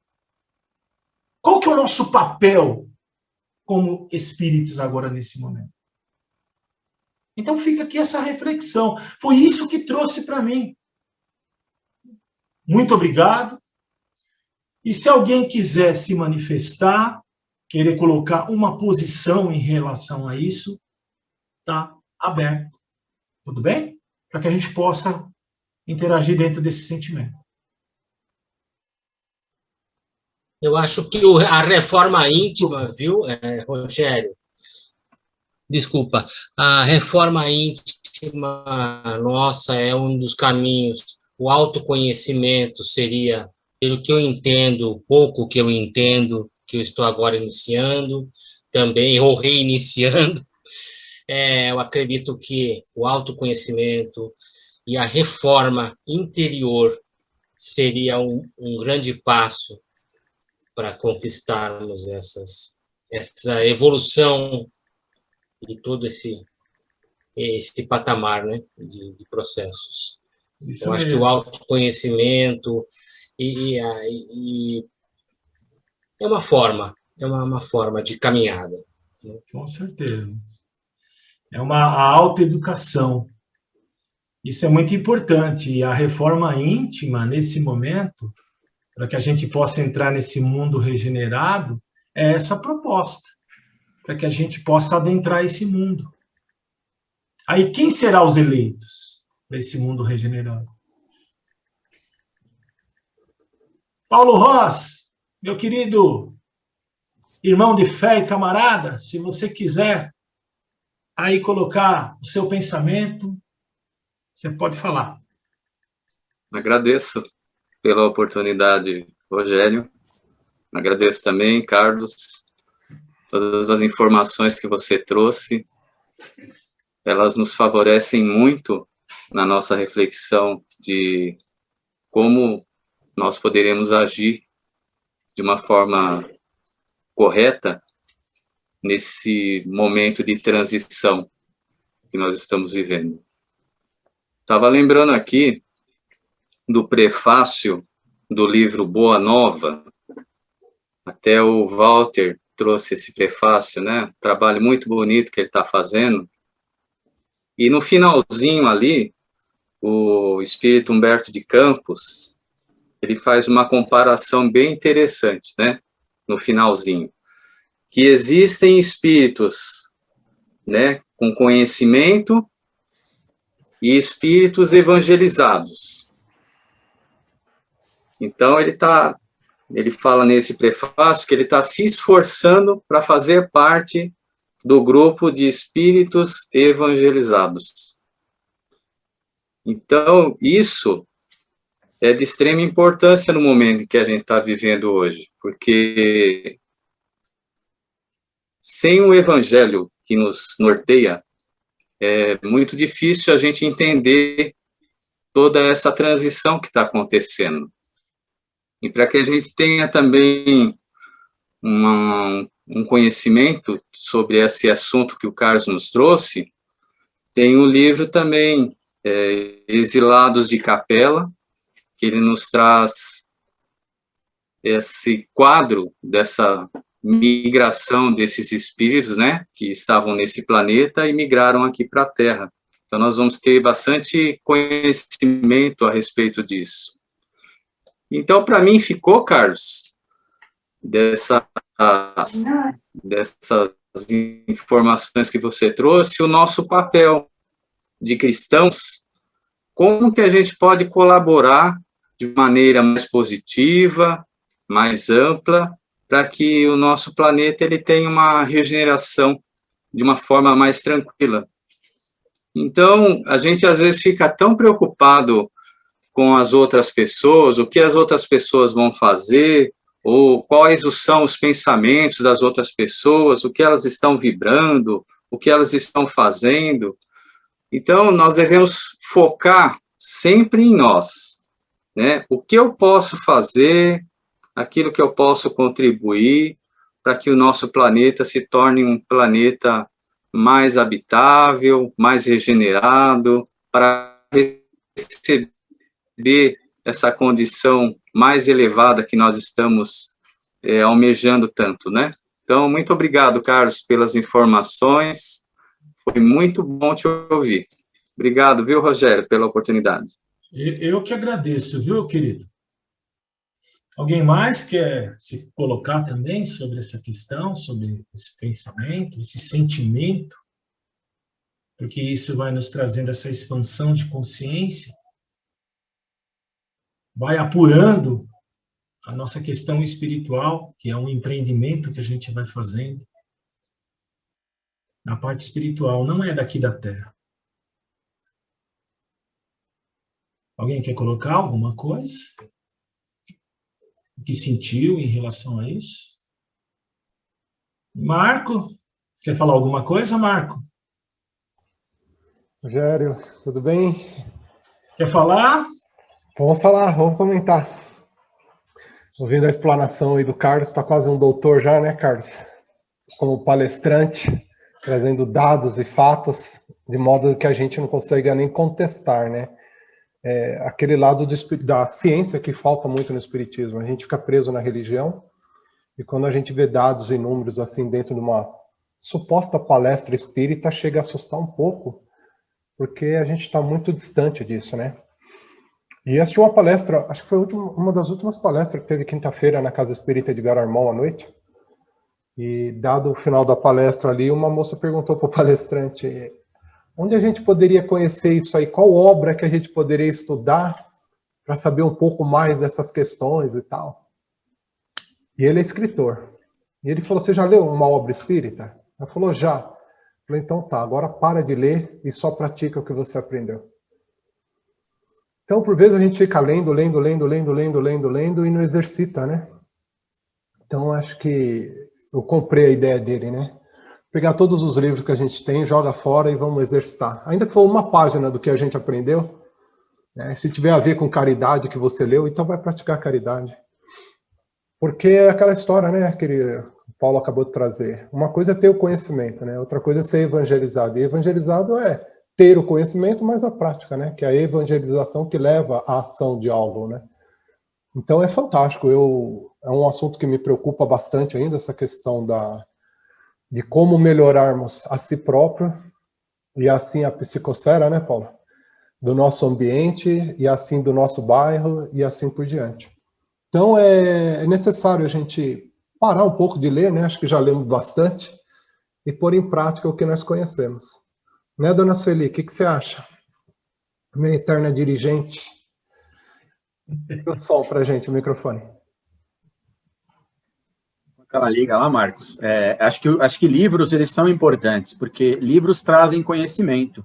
Qual que é o nosso papel como espíritos agora, nesse momento? Então fica aqui essa reflexão. Foi isso que trouxe para mim. Muito obrigado. E se alguém quiser se manifestar, querer colocar uma posição em relação a isso, está aberto. Tudo bem? Para que a gente possa interagir dentro desse sentimento. Eu acho que a reforma íntima, viu, Rogério? Desculpa. A reforma íntima nossa é um dos caminhos. O autoconhecimento seria, pelo que eu entendo, o pouco que eu entendo, que eu estou agora iniciando, também, ou reiniciando, eu acredito que o autoconhecimento e a reforma interior seria um grande passo para conquistarmos essa evolução e todo esse patamar, né, de processos. Eu acho que o autoconhecimento é uma forma de caminhada. Né? Com certeza. É a autoeducação. Isso é muito importante. E a reforma íntima, nesse momento, para que a gente possa entrar nesse mundo regenerado, é essa proposta, para que a gente possa adentrar esse mundo. Aí, quem será os eleitos para esse mundo regenerado? Paulo Ross, meu querido irmão de fé e camarada, se você quiser aí colocar o seu pensamento, você pode falar. Agradeço pela oportunidade, Rogério. Agradeço também, Carlos, todas as informações que você trouxe. Elas nos favorecem muito na nossa reflexão de como nós poderemos agir de uma forma correta nesse momento de transição que nós estamos vivendo. Estava lembrando aqui do prefácio do livro Boa Nova. Até o Walter trouxe esse prefácio, né? Trabalho muito bonito que ele está fazendo. E no finalzinho ali, o espírito Humberto de Campos, ele faz uma comparação bem interessante, né? No finalzinho. Que existem espíritos, né? Com conhecimento e espíritos evangelizados. Então, ele fala nesse prefácio que ele está se esforçando para fazer parte do grupo de espíritos evangelizados. Então, isso é de extrema importância no momento que a gente está vivendo hoje, porque sem o evangelho que nos norteia, é muito difícil a gente entender toda essa transição que está acontecendo. E para que a gente tenha também um conhecimento sobre esse assunto que o Carlos nos trouxe, tem um livro também, Exilados de Capela, que ele nos traz esse quadro dessa migração desses espíritos, né, que estavam nesse planeta e migraram aqui para a Terra. Então, nós vamos ter bastante conhecimento a respeito disso. Então, para mim, ficou, Carlos, dessas informações que você trouxe, o nosso papel de cristãos, como que a gente pode colaborar de maneira mais positiva, mais ampla, para que o nosso planeta ele tenha uma regeneração de uma forma mais tranquila. Então, a gente às vezes fica tão preocupado com as outras pessoas, o que as outras pessoas vão fazer, ou quais são os pensamentos das outras pessoas, o que elas estão vibrando, o que elas estão fazendo. Então, nós devemos focar sempre em nós, né? O que eu posso fazer, aquilo que eu posso contribuir para que o nosso planeta se torne um planeta mais habitável, mais regenerado, para receber essa condição mais elevada que nós estamos almejando tanto, né? Então, muito obrigado, Carlos, pelas informações. Foi muito bom te ouvir. Obrigado, viu, Rogério, pela oportunidade. Eu que agradeço, viu, querido? Alguém mais quer se colocar também sobre essa questão, sobre esse pensamento, esse sentimento? Porque isso vai nos trazendo essa expansão de consciência, vai apurando a nossa questão espiritual, que é um empreendimento que a gente vai fazendo. Na parte espiritual, não é daqui da Terra. Alguém quer colocar alguma coisa? O que sentiu em relação a isso? Marco, quer falar alguma coisa, Marco? Rogério, tudo bem? Quer falar? Vamos falar, vamos comentar. Ouvindo a explanação aí do Carlos, está quase um doutor já, né, Carlos? Como palestrante, trazendo dados e fatos, de modo que a gente não consegue nem contestar, né? Aquele lado da ciência que falta muito no espiritismo. A gente fica preso na religião, e quando a gente vê dados e números assim dentro de uma suposta palestra espírita, chega a assustar um pouco, porque a gente está muito distante disso, né? E assisti uma palestra, acho que foi uma das últimas palestras que teve quinta-feira na Casa Espírita de Gararmão à noite, e dado o final da palestra ali, uma moça perguntou para o palestrante: onde a gente poderia conhecer isso aí? Qual obra que a gente poderia estudar para saber um pouco mais dessas questões e tal? E ele é escritor. E ele falou: você já leu uma obra espírita? Ela falou: já. Eu falei: então tá, agora para de ler e só pratica o que você aprendeu. Então, por vezes a gente fica lendo e não exercita, né? Então, acho que eu comprei a ideia dele, né? Pegar todos os livros que a gente tem, joga fora e vamos exercitar. Ainda que for uma página do que a gente aprendeu, né? Se tiver a ver com caridade que você leu, então vai praticar caridade. Porque é aquela história, né, que o Paulo acabou de trazer. Uma coisa é ter o conhecimento, né? Outra coisa é ser evangelizado. E evangelizado é ter o conhecimento, mas a prática, né? Que é a evangelização que leva à ação de algo, né? Então é fantástico. É um assunto que me preocupa bastante ainda, essa questão de como melhorarmos a si próprio e assim a psicosfera, né, Paulo? Do nosso ambiente e assim do nosso bairro e assim por diante. Então é necessário a gente parar um pouco de ler, né? Acho que já lemos bastante, e pôr em prática o que nós conhecemos. Né, dona Sueli? O que você acha? Minha eterna dirigente. Dê o som pra gente, o microfone. Aquela liga lá, Marcos. Acho que livros, eles são importantes, porque livros trazem conhecimento.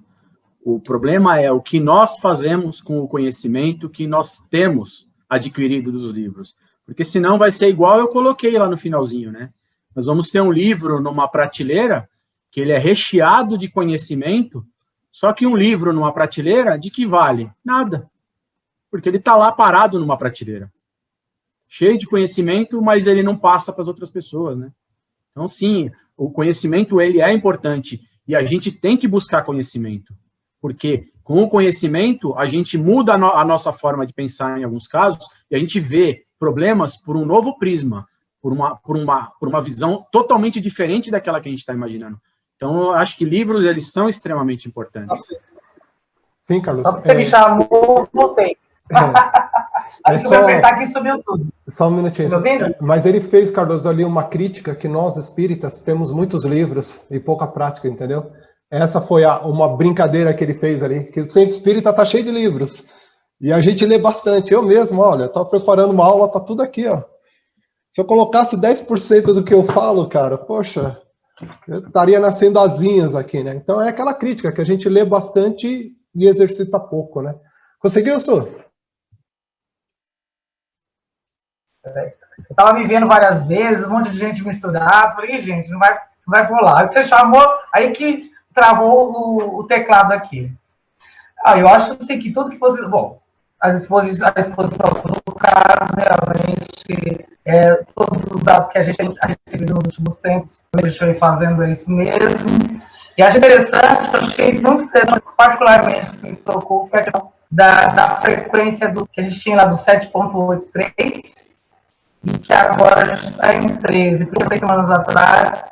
O problema é o que nós fazemos com o conhecimento que nós temos adquirido dos livros. Porque senão vai ser igual eu coloquei lá no finalzinho, né? Nós vamos ter um livro numa prateleira que ele é recheado de conhecimento, só que um livro numa prateleira, de que vale? Nada. Porque ele está lá parado numa prateleira. Cheio de conhecimento, mas ele não passa para as outras pessoas, né? Então, sim, o conhecimento, ele é importante. E a gente tem que buscar conhecimento. Porque com o conhecimento, a gente muda a nossa forma de pensar em alguns casos, e a gente vê problemas por um novo prisma, por uma visão totalmente diferente daquela que a gente está imaginando. Então, eu acho que livros, eles são extremamente importantes. Sim, Carlos. Só porque você me chamou, voltei. É Acho que eu vou apertar aqui e subiu tudo. Só um minutinho. Tá me ouvindo? Mas ele fez, Carlos, ali uma crítica que nós, espíritas, temos muitos livros e pouca prática, entendeu? Essa foi uma brincadeira que ele fez ali, que o centro espírita tá cheio de livros. E a gente lê bastante. Eu mesmo, olha, tô preparando uma aula, tá tudo aqui, ó. Se eu colocasse 10% do que eu falo, cara, poxa, eu estaria nascendo asinhas aqui, né? Então é aquela crítica, que a gente lê bastante e exercita pouco, né? Conseguiu, Su? Eu tava me vendo várias vezes, um monte de gente misturada. Falei, gente, não vai rolar. Aí você chamou, aí que travou o teclado aqui. Eu acho assim que tudo que você... Bom, a exposição do caso, realmente, todos os dados que a gente recebeu nos últimos tempos, a gente foi fazendo isso mesmo. E acho interessante, eu achei muito interessante, particularmente, que me tocou, foi a questão da frequência que a gente tinha lá do 7.83, e que agora a gente está em 13. Por 3 semanas atrás,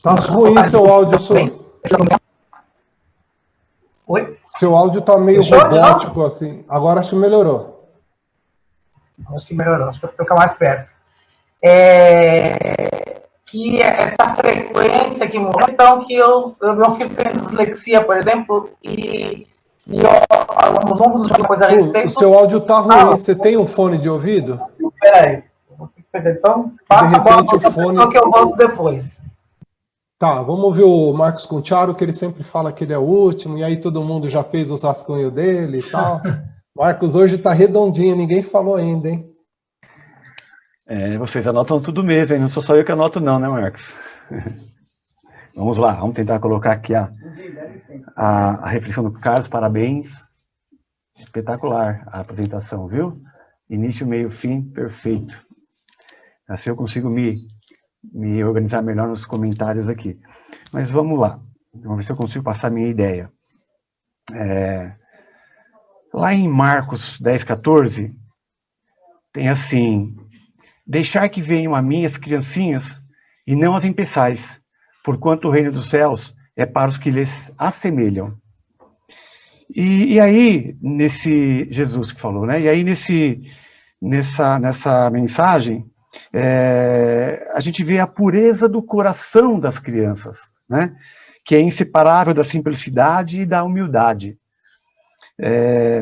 Tá ruim seu áudio, Su. Oi? Seu áudio tá meio robótico, assim. Agora acho que melhorou. Acho que melhorou, acho que eu vou tocar mais perto. Que essa frequência que muda, então que meu filho tem dislexia, por exemplo, e vamos usar uma coisa a respeito. O seu áudio tá ruim, você tem um fone de ouvido? Peraí, vou ter que pegar, então, passa a bola para outra pessoa que eu volto depois. Tá, vamos ouvir o Marcos Concharo, que ele sempre fala que ele é o último, e aí todo mundo já fez os rascunhos dele e tal. Marcos hoje tá redondinho, ninguém falou ainda, hein? Vocês anotam tudo mesmo, hein? Não sou só eu que anoto não, né, Marcos? Vamos lá, vamos tentar colocar aqui a reflexão do Carlos, parabéns. Espetacular a apresentação, viu? Início, meio, fim, perfeito. Assim eu consigo me organizar melhor nos comentários aqui. Mas vamos lá, vamos ver se eu consigo passar a minha ideia. Lá em Marcos 10:14, tem assim: deixar que venham a mim as criancinhas, e não as impeçais, porquanto o reino dos céus é para os que lhes assemelham. E aí, nesse Jesus que falou, né? E aí, nessa mensagem, a gente vê a pureza do coração das crianças, né? Que é inseparável da simplicidade e da humildade.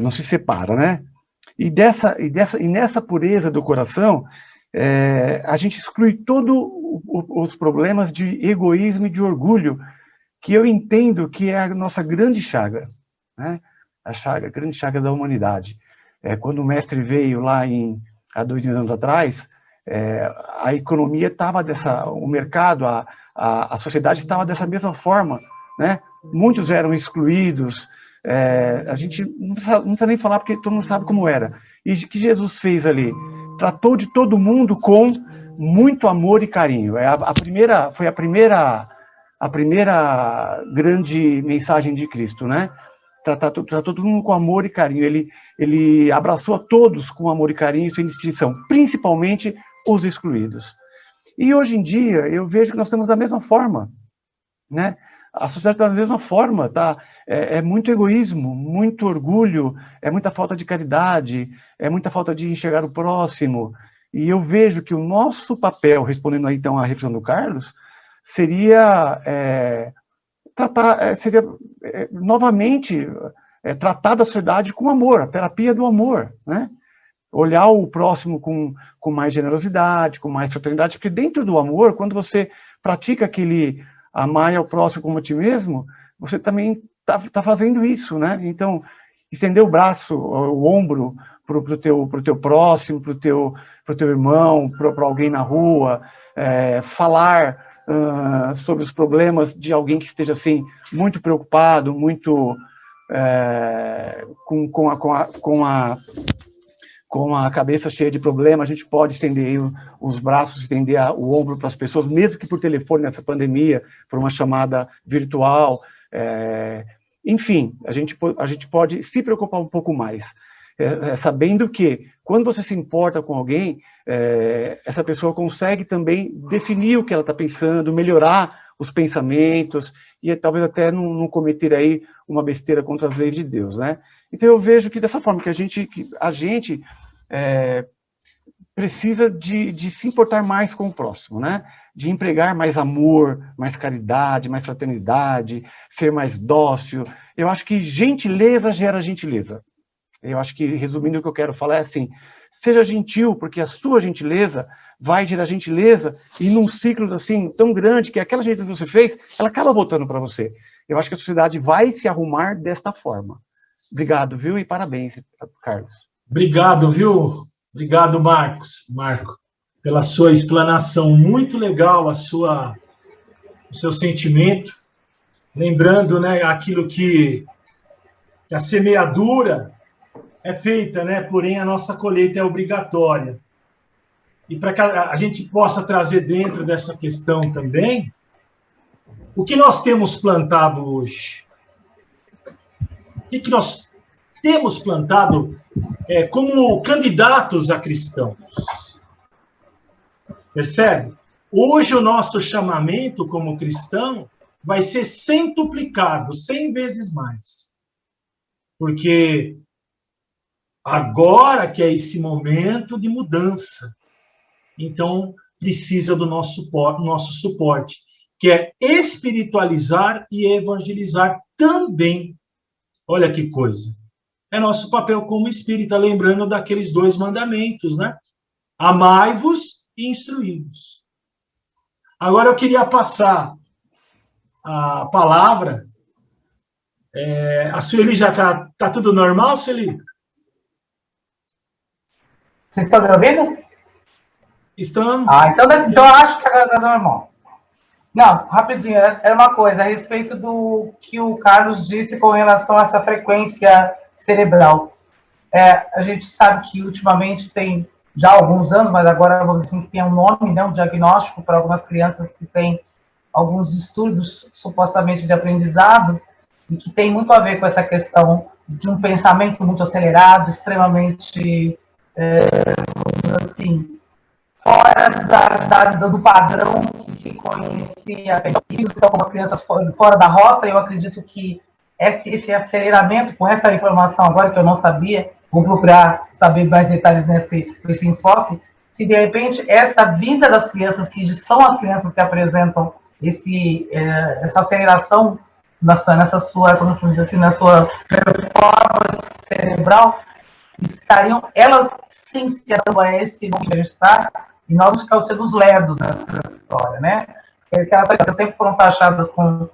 Não se separa, né? E nessa pureza do coração, a gente exclui todos os problemas de egoísmo e de orgulho, que eu entendo que é a nossa grande chaga, né? A grande chaga da humanidade. Quando o mestre veio lá há 2.000 anos atrás, a economia estava o mercado, a sociedade estava dessa mesma forma, né? Muitos eram excluídos, a gente não precisa nem falar porque todo mundo sabe como era. E o que Jesus fez ali? Tratou de todo mundo com muito amor e carinho. Foi a primeira grande mensagem de Cristo, né? Tratou todo mundo com amor e carinho. Ele abraçou a todos com amor e carinho, sem distinção, principalmente os excluídos. E hoje em dia, eu vejo que nós estamos da mesma forma, né? A sociedade está da mesma forma, tá? É muito egoísmo, muito orgulho, é muita falta de caridade, é muita falta de enxergar o próximo. E eu vejo que o nosso papel, respondendo aí então à reflexão do Carlos, seria novamente tratar da sociedade com amor, a terapia do amor, né? Olhar o próximo com mais generosidade, com mais fraternidade, porque dentro do amor, quando você pratica amar ao próximo como a ti mesmo, você também está fazendo isso, né? Então, estender o braço, o ombro pro teu próximo, pro teu irmão, para alguém na rua, falar sobre os problemas de alguém que esteja assim muito preocupado, muito com a cabeça cheia de problemas. A gente pode estender os braços, estender o ombro para as pessoas, mesmo que por telefone nessa pandemia, por uma chamada virtual. Enfim, a gente pode se preocupar um pouco mais, sabendo que quando você se importa com alguém, essa pessoa consegue também definir o que ela está pensando, melhorar os pensamentos e talvez até não cometer aí uma besteira contra as leis de Deus, né? Então eu vejo que dessa forma que a gente precisa de se importar mais com o próximo, né? De empregar mais amor, mais caridade, mais fraternidade, ser mais dócil. Eu acho que gentileza gera gentileza. Eu acho que, resumindo, o que eu quero falar é assim, seja gentil, porque a sua gentileza vai gerar gentileza, e num ciclo assim tão grande, que aquela gentileza que você fez, ela acaba voltando para você. Eu acho que a sociedade vai se arrumar desta forma. Obrigado, viu? E parabéns, Carlos. Obrigado, viu? Obrigado, Marco, pela sua explanação. Muito legal o seu sentimento. Lembrando, né, aquilo que a semeadura é feita, né? Porém, a nossa colheita é obrigatória. E para que a gente possa trazer dentro dessa questão também, o que nós temos plantado hoje? O que nós temos plantado como candidatos a cristãos? Percebe? Hoje o nosso chamamento como cristão vai ser centuplicado, 100 vezes mais. Porque agora que é esse momento de mudança, então precisa do nosso suporte, que é espiritualizar e evangelizar também. Olha que coisa. É nosso papel como espírita, lembrando daqueles 2 mandamentos, né? Amai-vos e instruí-vos. Agora eu queria passar a palavra. A Sueli já está tudo normal, Sueli? Vocês estão me ouvindo? Estamos. Então eu acho que agora está normal. Não, rapidinho, era uma coisa a respeito do que o Carlos disse com relação a essa frequência cerebral. A gente sabe que ultimamente tem já alguns anos, mas agora vamos dizer assim, que tem um nome, né, um diagnóstico para algumas crianças que têm alguns distúrbios supostamente de aprendizado e que tem muito a ver com essa questão de um pensamento muito acelerado, extremamente, assim, fora do padrão que se conhecia. Então, como as crianças fora da rota, eu acredito que esse aceleramento, com essa informação agora que eu não sabia, vou procurar saber mais detalhes nesse enfoque, se de repente essa vida das crianças, que são as crianças que apresentam essa aceleração nessa sua, como eu diz assim, na sua performance cerebral, estariam elas sim se adaptando a esse mundo que a gente está, e nós vamos ficar sendo os lerdos nessa história, né? Porque elas sempre foram taxadas com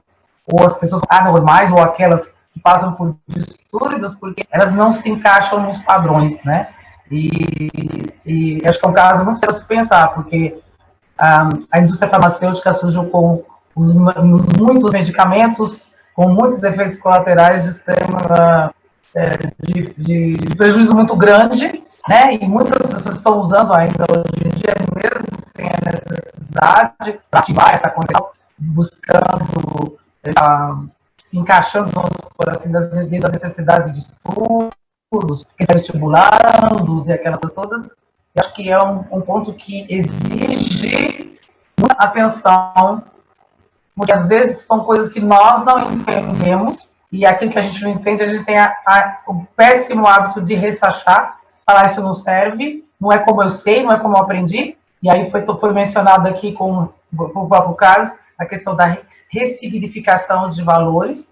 ou as pessoas anormais, ou aquelas que passam por distúrbios, porque elas não se encaixam nos padrões, né? E acho que é um caso muito sério se pensar, porque a indústria farmacêutica surgiu com muitos medicamentos, com muitos efeitos colaterais de extrema de prejuízo muito grande, né? E muitas pessoas estão usando ainda hoje em dia, mesmo sem a necessidade, para ativar essa condição, buscando se encaixando, por assim dizer, das necessidades de estudos, vestibulandos e aquelas coisas todas. Eu acho que é um ponto que exige muita atenção, porque às vezes são coisas que nós não entendemos, e aquilo que a gente não entende, a gente tem o péssimo hábito de ressachar, falar isso não serve, não é como eu sei, não é como eu aprendi, e aí foi mencionado aqui com o próprio Carlos, a questão da ressignificação de valores,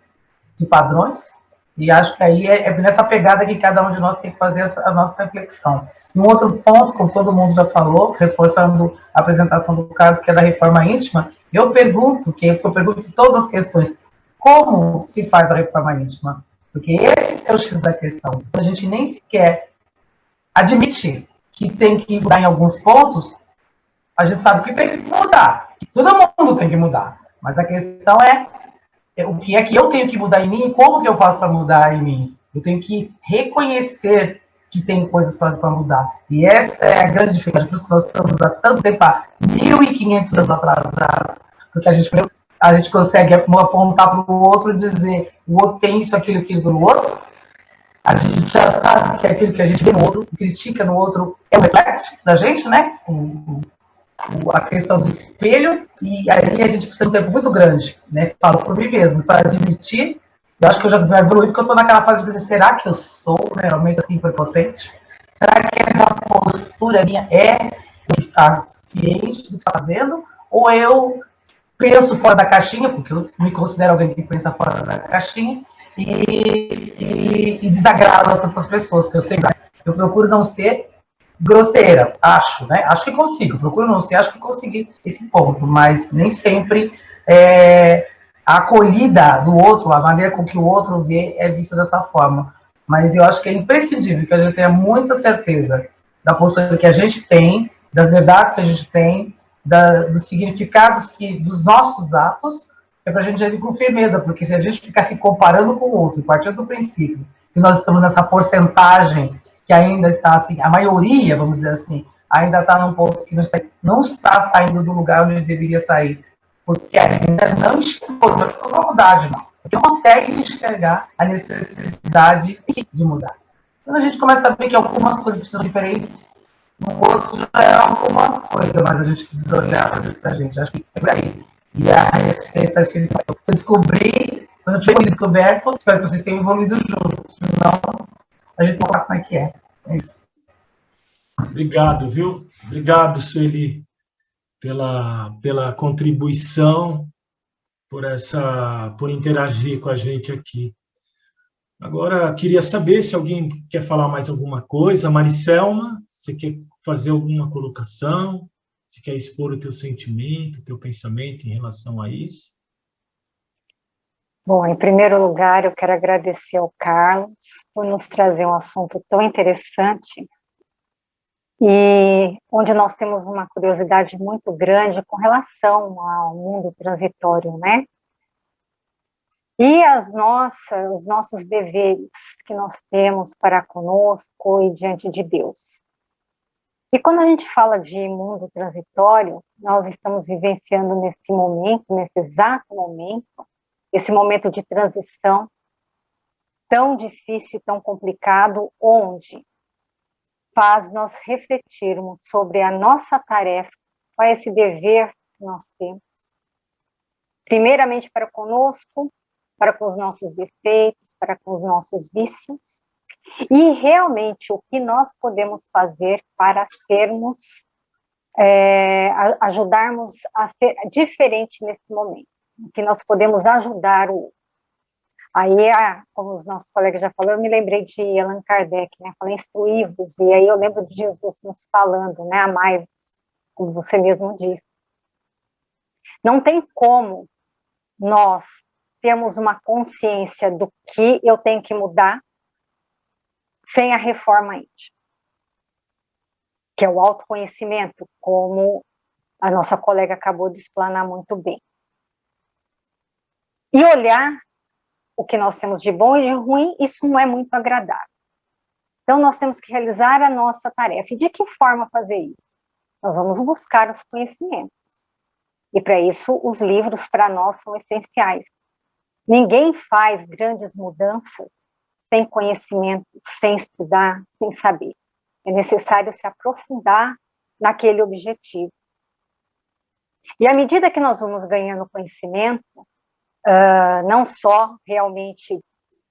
de padrões, E acho que aí é nessa pegada que cada um de nós tem que fazer a nossa reflexão. Um outro ponto, como todo mundo já falou, reforçando a apresentação do caso, que é da reforma íntima, eu pergunto todas as questões, como se faz a reforma íntima? Porque esse é o X da questão. A gente nem sequer admite que tem que mudar em alguns pontos, a gente sabe que tem que mudar. Todo mundo tem que mudar. Mas a questão é o que é que eu tenho que mudar em mim e como que eu faço para mudar em mim. Eu tenho que reconhecer que tem coisas para mudar. E essa é a grande dificuldade. Por isso que nós estamos há tanto tempo, há 1.500 anos atrasados, porque a gente consegue apontar para o outro e dizer o outro tem isso, aquilo no outro. A gente já sabe que aquilo que a gente vê no outro, critica no outro, é o reflexo da gente, né? A questão do espelho, e aí a gente precisa de um tempo muito grande, né? Falo por mim mesmo, para admitir. Eu acho que eu já evoluí, porque eu estou naquela fase de dizer, será que eu sou realmente assim prepotente? Será que essa postura minha é estar ciente do que está fazendo? Ou eu penso fora da caixinha, porque eu me considero alguém que pensa fora da caixinha, e desagrada tantas pessoas, porque eu procuro não ser grosseira, acho, né? Acho que consigo, procuro não ser, acho que consegui esse ponto, mas nem sempre a acolhida do outro, a maneira com que o outro vê é vista dessa forma. Mas eu acho que é imprescindível que a gente tenha muita certeza da postura que a gente tem, das verdades que a gente tem, dos significados dos nossos atos, é para a gente agir com firmeza, porque se a gente ficar se comparando com o outro, partindo do princípio que nós estamos nessa porcentagem que ainda está assim, a maioria, vamos dizer assim, ainda está num ponto que não está saindo do lugar onde deveria sair, porque ainda não enxergou, não é maldade, não. Porque não consegue enxergar a necessidade de mudar. Quando a gente começa a ver que algumas coisas precisam diferentes, no outro já é alguma coisa, mas a gente precisa olhar para a gente. Acho que é por aí. E a receita, se eu descobrir, quando eu tiver descoberto, espero que vocês tenham evoluído junto. Senão, a gente não sabe como é que é. É isso. Obrigado, viu? Obrigado, Sueli, pela contribuição, por interagir com a gente aqui. Agora, queria saber se alguém quer falar mais alguma coisa. Maricelma, você quer fazer alguma colocação? Você quer expor o teu sentimento, o teu pensamento em relação a isso? Bom, em primeiro lugar, eu quero agradecer ao Carlos por nos trazer um assunto tão interessante e onde nós temos uma curiosidade muito grande com relação ao mundo transitório, né? E os nossos deveres que nós temos para conosco e diante de Deus. E quando a gente fala de mundo transitório, nós estamos vivenciando nesse momento, nesse exato momento, esse momento de transição tão difícil e tão complicado, onde faz nós refletirmos sobre a nossa tarefa, qual é esse dever que nós temos. Primeiramente para conosco, para com os nossos defeitos, para com os nossos vícios, e realmente o que nós podemos fazer para sermos, ajudarmos a ser diferente nesse momento, o que nós podemos ajudar o outro. Aí, como os nossos colegas já falaram, eu me lembrei de Allan Kardec, né, falando instruí-vos, e aí eu lembro de Jesus nos falando, né, amai-vos, como você mesmo disse. Não tem como nós termos uma consciência do que eu tenho que mudar sem a reforma íntima, que é o autoconhecimento, como a nossa colega acabou de explanar muito bem. E olhar o que nós temos de bom e de ruim, isso não é muito agradável. Então, nós temos que realizar a nossa tarefa. E de que forma fazer isso? Nós vamos buscar os conhecimentos. E, para isso, os livros, para nós, são essenciais. Ninguém faz grandes mudanças sem conhecimento, sem estudar, sem saber. É necessário se aprofundar naquele objetivo. E à medida que nós vamos ganhando conhecimento, não só realmente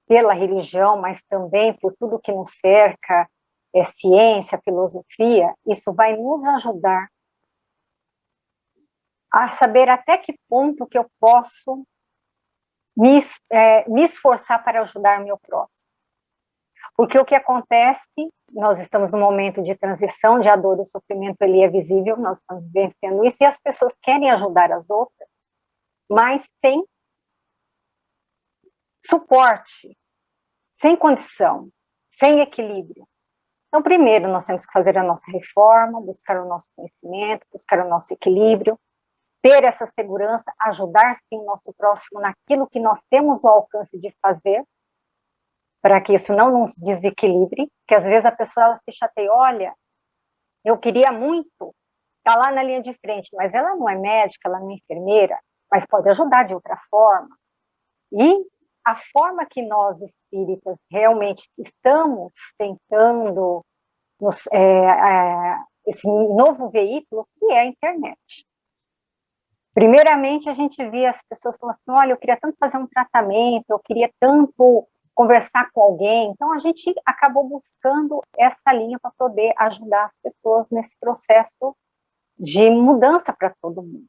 pela religião, mas também por tudo que nos cerca, ciência, filosofia, isso vai nos ajudar a saber até que ponto que eu posso me esforçar para ajudar meu próximo. Porque o que acontece, nós estamos num momento de transição, de a dor e o sofrimento, ele é visível, nós estamos vencendo isso, e as pessoas querem ajudar as outras, mas sem suporte, sem condição, sem equilíbrio. Então, primeiro, nós temos que fazer a nossa reforma, buscar o nosso conhecimento, buscar o nosso equilíbrio, ter essa segurança, ajudar, sim, o nosso próximo naquilo que nós temos o alcance de fazer, para que isso não nos desequilibre, que às vezes a pessoa ela se chateia, olha, eu queria muito estar lá na linha de frente, mas ela não é médica, ela não é enfermeira, mas pode ajudar de outra forma. E a forma que nós espíritas realmente estamos tentando esse novo veículo, que é a internet. Primeiramente, a gente vê as pessoas falando assim, olha, eu queria tanto fazer um tratamento, eu queria tanto conversar com alguém. Então, a gente acabou buscando essa linha para poder ajudar as pessoas nesse processo de mudança para todo mundo.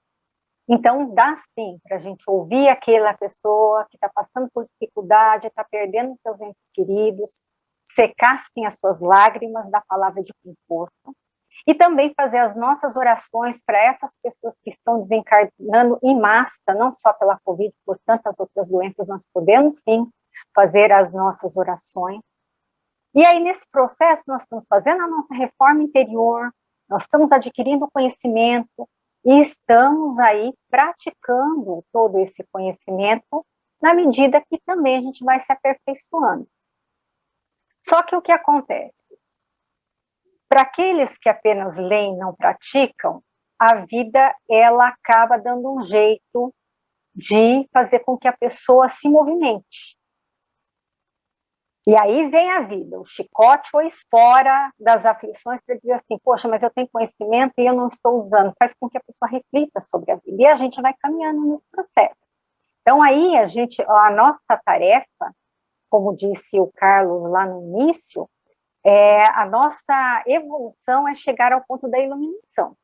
Então, dá sim para a gente ouvir aquela pessoa que está passando por dificuldade, está perdendo seus entes queridos, secar sim as suas lágrimas da palavra de conforto, e também fazer as nossas orações para essas pessoas que estão desencarnando em massa, não só pela Covid, por tantas outras doenças, nós podemos sim fazer as nossas orações. E aí, nesse processo, nós estamos fazendo a nossa reforma interior, nós estamos adquirindo conhecimento e estamos aí praticando todo esse conhecimento na medida que também a gente vai se aperfeiçoando. Só que o que acontece? Para aqueles que apenas leem e não praticam, a vida ela acaba dando um jeito de fazer com que a pessoa se movimente. E aí vem a vida, o chicote ou a espora das aflições para dizer assim, poxa, mas eu tenho conhecimento e eu não estou usando. Faz com que a pessoa reflita sobre a vida. E a gente vai caminhando nesse processo. Então aí a nossa tarefa, como disse o Carlos lá no início, a nossa evolução é chegar ao ponto da iluminação.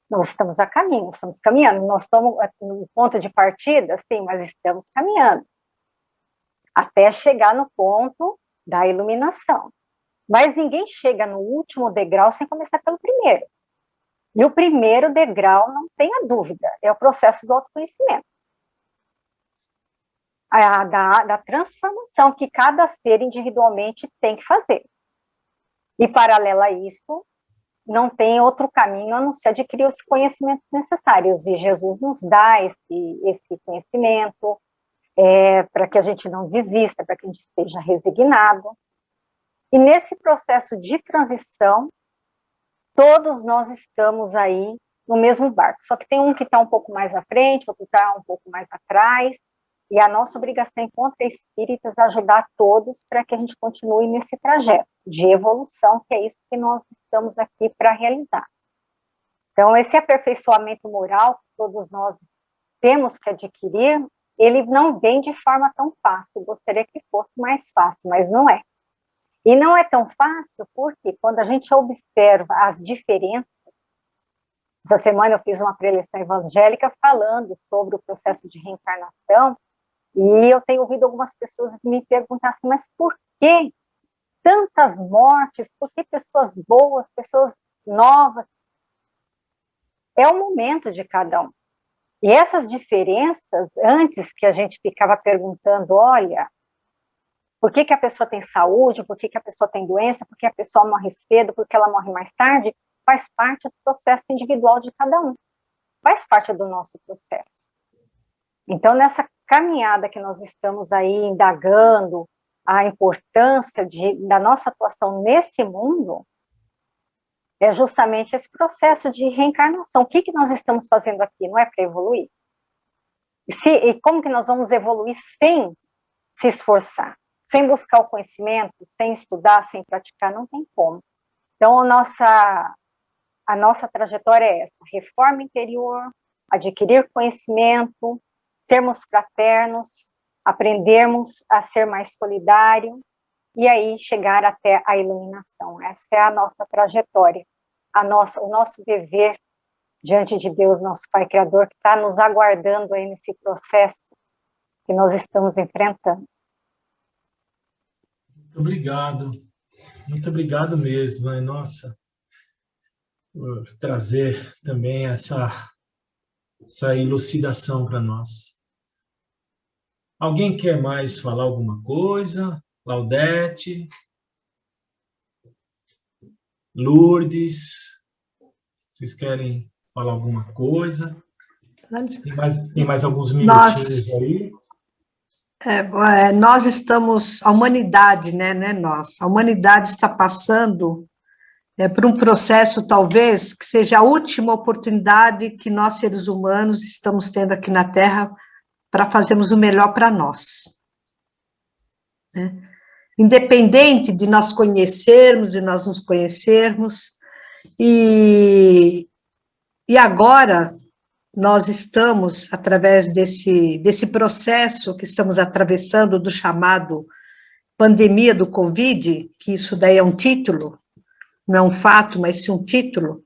Nós estamos a caminho, estamos caminhando. Nós estamos no ponto de partida, sim, mas estamos caminhando até chegar no ponto da iluminação. Mas ninguém chega no último degrau sem começar pelo primeiro. E o primeiro degrau, não tenha dúvida, é o processo do autoconhecimento. Da transformação que cada ser individualmente tem que fazer. E, paralelo a isso, não tem outro caminho a não ser adquirir os conhecimentos necessários. E Jesus nos dá esse conhecimento, para que a gente não desista, para que a gente esteja resignado. E nesse processo de transição, todos nós estamos aí no mesmo barco. Só que tem um que está um pouco mais à frente, outro está um pouco mais atrás, e a nossa obrigação enquanto espíritas é ajudar todos para que a gente continue nesse trajeto de evolução, que é isso que nós estamos aqui para realizar. Então, esse aperfeiçoamento moral que todos nós temos que adquirir, ele não vem de forma tão fácil. Gostaria que fosse mais fácil, mas não é. E não é tão fácil porque quando a gente observa as diferenças, essa semana eu fiz uma preleção evangélica falando sobre o processo de reencarnação, e eu tenho ouvido algumas pessoas me perguntar assim, mas por que tantas mortes? Por que pessoas boas, pessoas novas? É o momento de cada um. E essas diferenças, antes que a gente ficava perguntando, olha, por que a pessoa tem saúde, por que a pessoa tem doença, por que a pessoa morre cedo, por que ela morre mais tarde, faz parte do processo individual de cada um. Faz parte do nosso processo. Então, nessa caminhada que nós estamos aí indagando a importância da nossa atuação nesse mundo, é justamente esse processo de reencarnação. O que nós estamos fazendo aqui? Não é para evoluir? E como que nós vamos evoluir sem se esforçar? Sem buscar o conhecimento, sem estudar, sem praticar? Não tem como. Então, a nossa trajetória é essa: reforma interior, adquirir conhecimento, sermos fraternos, aprendermos a ser mais solidário, e aí chegar até a iluminação. Essa é a nossa trajetória, o nosso dever diante de Deus, nosso Pai Criador, que está nos aguardando aí nesse processo que nós estamos enfrentando. Muito obrigado mesmo, né? Nossa, por trazer também essa elucidação para nós. Alguém quer mais falar alguma coisa? Laudete? Lourdes? Vocês querem falar alguma coisa? Tem mais alguns minutinhos aí. Nós estamos, a humanidade, né, a humanidade está passando por um processo, talvez, que seja a última oportunidade que nós, seres humanos, estamos tendo aqui na Terra para fazermos o melhor para nós. Né? Independente de nós conhecermos, de nós nos conhecermos, e agora nós estamos, através desse processo que estamos atravessando do chamado pandemia do Covid, que isso daí é um título, não é um fato, mas sim um título,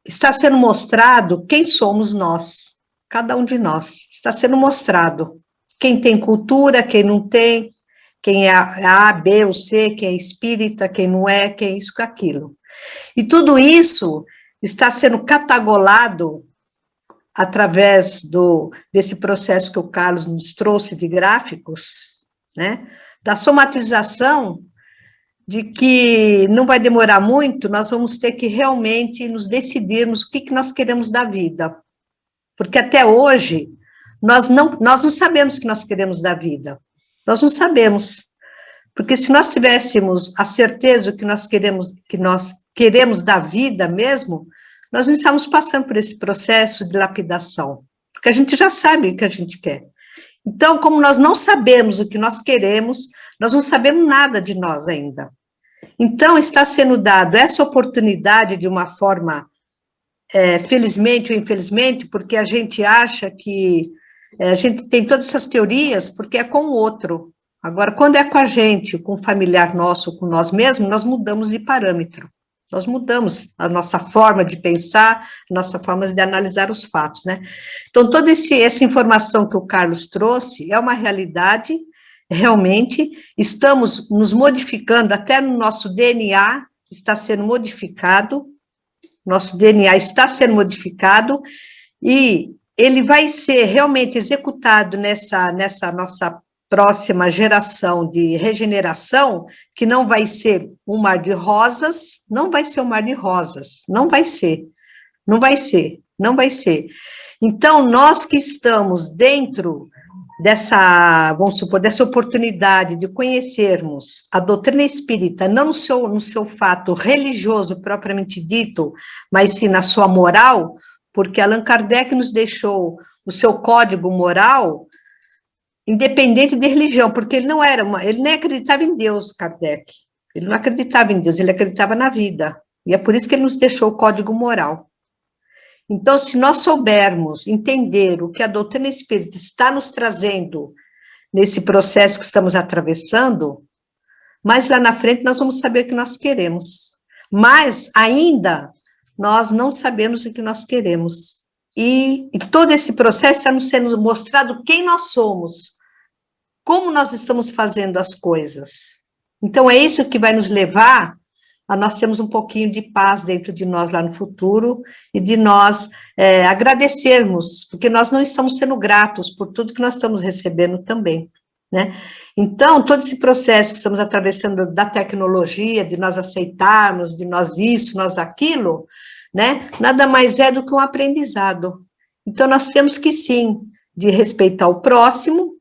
está sendo mostrado quem somos nós, cada um de nós, está sendo mostrado. Quem tem cultura, quem não tem, quem é A, B ou C, quem é espírita, quem não é, quem é isso, com aquilo. E tudo isso está sendo catalogado através desse processo que o Carlos nos trouxe de gráficos, né, da somatização, de que não vai demorar muito, nós vamos ter que realmente nos decidirmos o que nós queremos da vida. Porque até hoje, nós não sabemos o que nós queremos da vida. Nós não sabemos. Porque se nós tivéssemos a certeza do que nós queremos da vida mesmo, nós não estamos passando por esse processo de lapidação, porque a gente já sabe o que a gente quer. Então, como nós não sabemos o que nós queremos, nós não sabemos nada de nós ainda. Então, está sendo dado essa oportunidade de uma forma, felizmente ou infelizmente, porque a gente acha que a gente tem todas essas teorias porque é com o outro. Agora, quando é com a gente, com o familiar nosso, com nós mesmos, nós mudamos de parâmetro. Nós mudamos a nossa forma de pensar, a nossa forma de analisar os fatos, né? Então, toda essa informação que o Carlos trouxe é uma realidade, realmente, estamos nos modificando, até no nosso DNA está sendo modificado, nosso DNA está sendo modificado, e ele vai ser realmente executado nessa nossa próxima geração de regeneração, que não vai ser um mar de rosas, não vai ser um mar de rosas, não vai ser. Então, nós que estamos dentro dessa, vamos supor, dessa oportunidade de conhecermos a doutrina espírita, não no seu fato religioso propriamente dito, mas sim na sua moral, porque Allan Kardec nos deixou o seu código moral, independente de religião, porque ele ele nem acreditava em Deus, Kardec. Ele não acreditava em Deus, ele acreditava na vida. E é por isso que ele nos deixou o código moral. Então, se nós soubermos entender o que a doutrina espírita está nos trazendo nesse processo que estamos atravessando, mais lá na frente nós vamos saber o que nós queremos. Mas ainda nós não sabemos o que nós queremos. E todo esse processo está nos sendo mostrado quem nós somos, como nós estamos fazendo as coisas. Então, é isso que vai nos levar a nós termos um pouquinho de paz dentro de nós lá no futuro, e de nós agradecermos, porque nós não estamos sendo gratos por tudo que nós estamos recebendo também, né? Então, todo esse processo que estamos atravessando da tecnologia, de nós aceitarmos, de nós isso, nós aquilo, né? Nada mais é do que um aprendizado. Então, nós temos que, sim, de respeitar o próximo,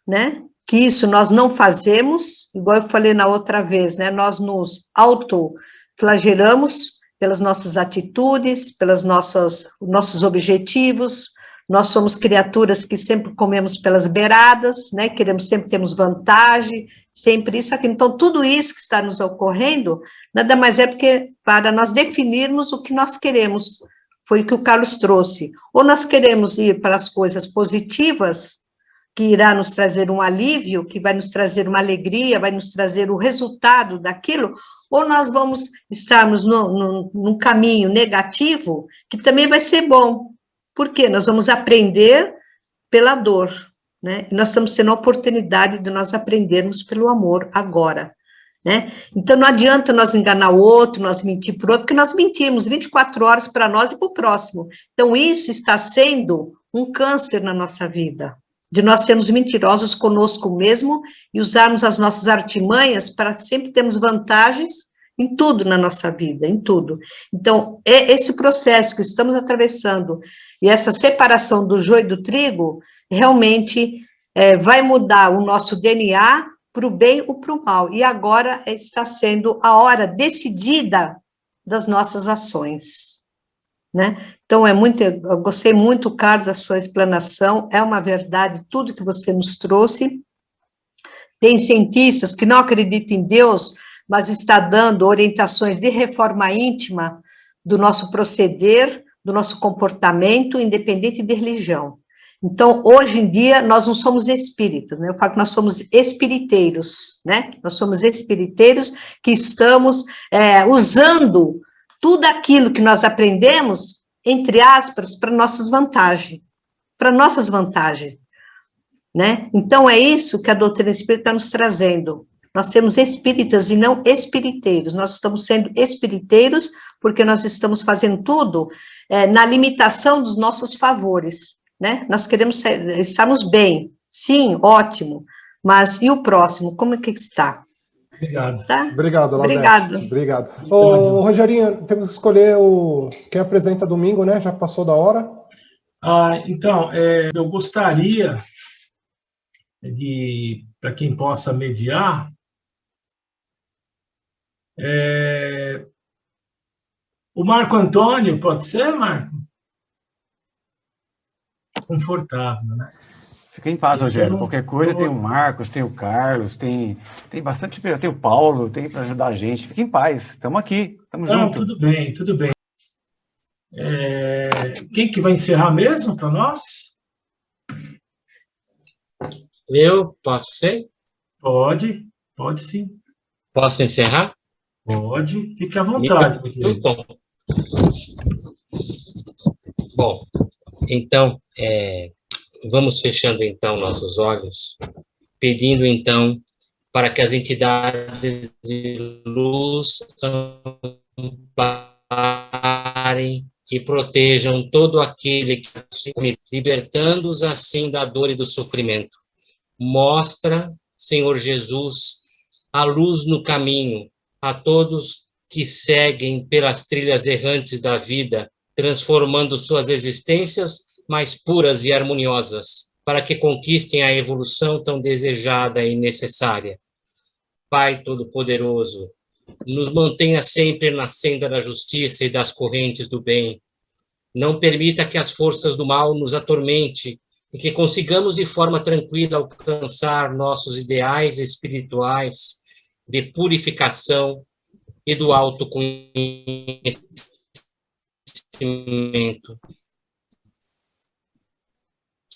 né? Que isso nós não fazemos, igual eu falei na outra vez, né? Nós nos autoflagelamos pelas nossas atitudes, pelos nossos objetivos. Nós somos criaturas que sempre comemos pelas beiradas, né? Sempre temos vantagem, sempre isso, aquilo. Então, tudo isso que está nos ocorrendo, nada mais é porque para nós definirmos o que nós queremos. Foi o que o Carlos trouxe. Ou nós queremos ir para as coisas positivas, que irá nos trazer um alívio, que vai nos trazer uma alegria, vai nos trazer o resultado daquilo, ou nós vamos estarmos num caminho negativo, que também vai ser bom. Por quê? Nós vamos aprender pela dor, né? E nós estamos tendo a oportunidade de nós aprendermos pelo amor agora, né? Então, não adianta nós enganar o outro, nós mentir para o outro, porque nós mentimos 24 horas para nós e para o próximo. Então, isso está sendo um câncer na nossa vida, de nós sermos mentirosos conosco mesmo e usarmos as nossas artimanhas para sempre termos vantagens em tudo na nossa vida, em tudo. Então, é esse processo que estamos atravessando, e essa separação do joio e do trigo, realmente vai mudar o nosso DNA para o bem ou para o mal. E agora está sendo a hora decidida das nossas ações, né? Então, eu gostei muito, Carlos, da sua explanação, é uma verdade tudo que você nos trouxe. Tem cientistas que não acreditam em Deus, mas está dando orientações de reforma íntima do nosso proceder, do nosso comportamento, independente de religião. Então, hoje em dia, nós não somos espíritas, né? Eu falo que nós somos espiriteiros, né? Nós somos espiriteiros que estamos usando tudo aquilo que nós aprendemos, entre aspas, para nossas vantagens, né? Então, é isso que a doutrina espírita está nos trazendo. Nós temos espíritas e não espiriteiros, nós estamos sendo espiriteiros porque nós estamos fazendo tudo na limitação dos nossos favores, né? Nós queremos estarmos bem, sim, ótimo, mas e o próximo, como é que está? Obrigado. Tá? Obrigado, Laudete. Obrigado. Obrigado. Ô, Rogerinho, temos que escolher quem apresenta domingo, né? Já passou da hora. Então, eu gostaria de, para quem possa mediar, o Marco Antônio, pode ser, Marco? Confortável, né? Fica em paz, Rogério. Qualquer coisa, tem o Marcos, tem o Carlos, tem bastante, tem o Paulo, tem para ajudar a gente. Fica em paz, estamos aqui, estamos juntos. Tudo bem, tudo bem. Quem que vai encerrar mesmo para nós? Eu posso ser? Pode sim. Posso encerrar? Pode, fique à vontade. Bom, então, vamos fechando então nossos olhos, pedindo então para que as entidades de luz amparem e protejam todo aquele que libertando-os assim da dor e do sofrimento. Mostra, Senhor Jesus, a luz no caminho a todos que seguem pelas trilhas errantes da vida, transformando suas existências mais puras e harmoniosas, para que conquistem a evolução tão desejada e necessária. Pai Todo-Poderoso, nos mantenha sempre na senda da justiça e das correntes do bem. Não permita que as forças do mal nos atormente e que consigamos de forma tranquila alcançar nossos ideais espirituais de purificação e do autoconhecimento.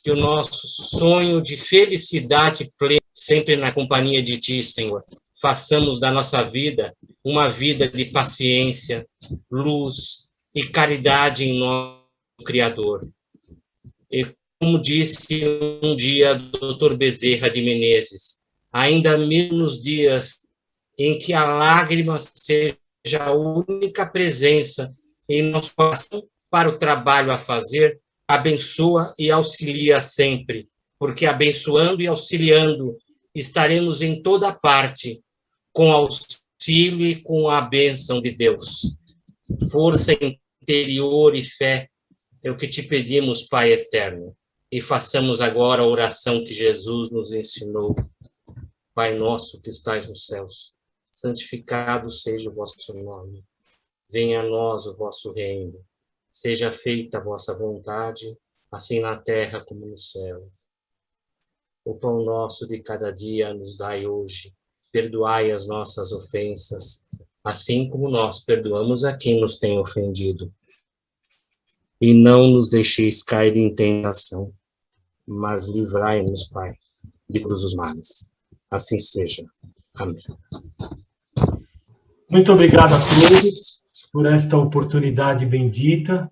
Que o nosso sonho de felicidade plena, sempre na companhia de Ti, Senhor, façamos da nossa vida uma vida de paciência, luz e caridade em nosso Criador. E como disse um dia o Dr. Bezerra de Menezes, ainda mesmo nos dias em que a lágrima seja a única presença em nosso coração para o trabalho a fazer, abençoa e auxilia sempre, porque abençoando e auxiliando estaremos em toda parte, com auxílio e com a bênção de Deus. Força interior e fé é o que te pedimos, Pai eterno, e façamos agora a oração que Jesus nos ensinou. Pai nosso que estais nos céus, santificado seja o vosso nome. Venha a nós o vosso reino. Seja feita a vossa vontade, assim na terra como no céu. O pão nosso de cada dia nos dai hoje. Perdoai as nossas ofensas, assim como nós perdoamos a quem nos tem ofendido. E não nos deixeis cair em tentação, mas livrai-nos, Pai, de todos os males. Assim seja. Amém. Muito obrigado a todos por esta oportunidade bendita.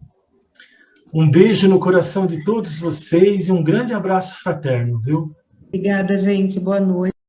Um beijo no coração de todos vocês e um grande abraço fraterno, viu? Obrigada, gente. Boa noite.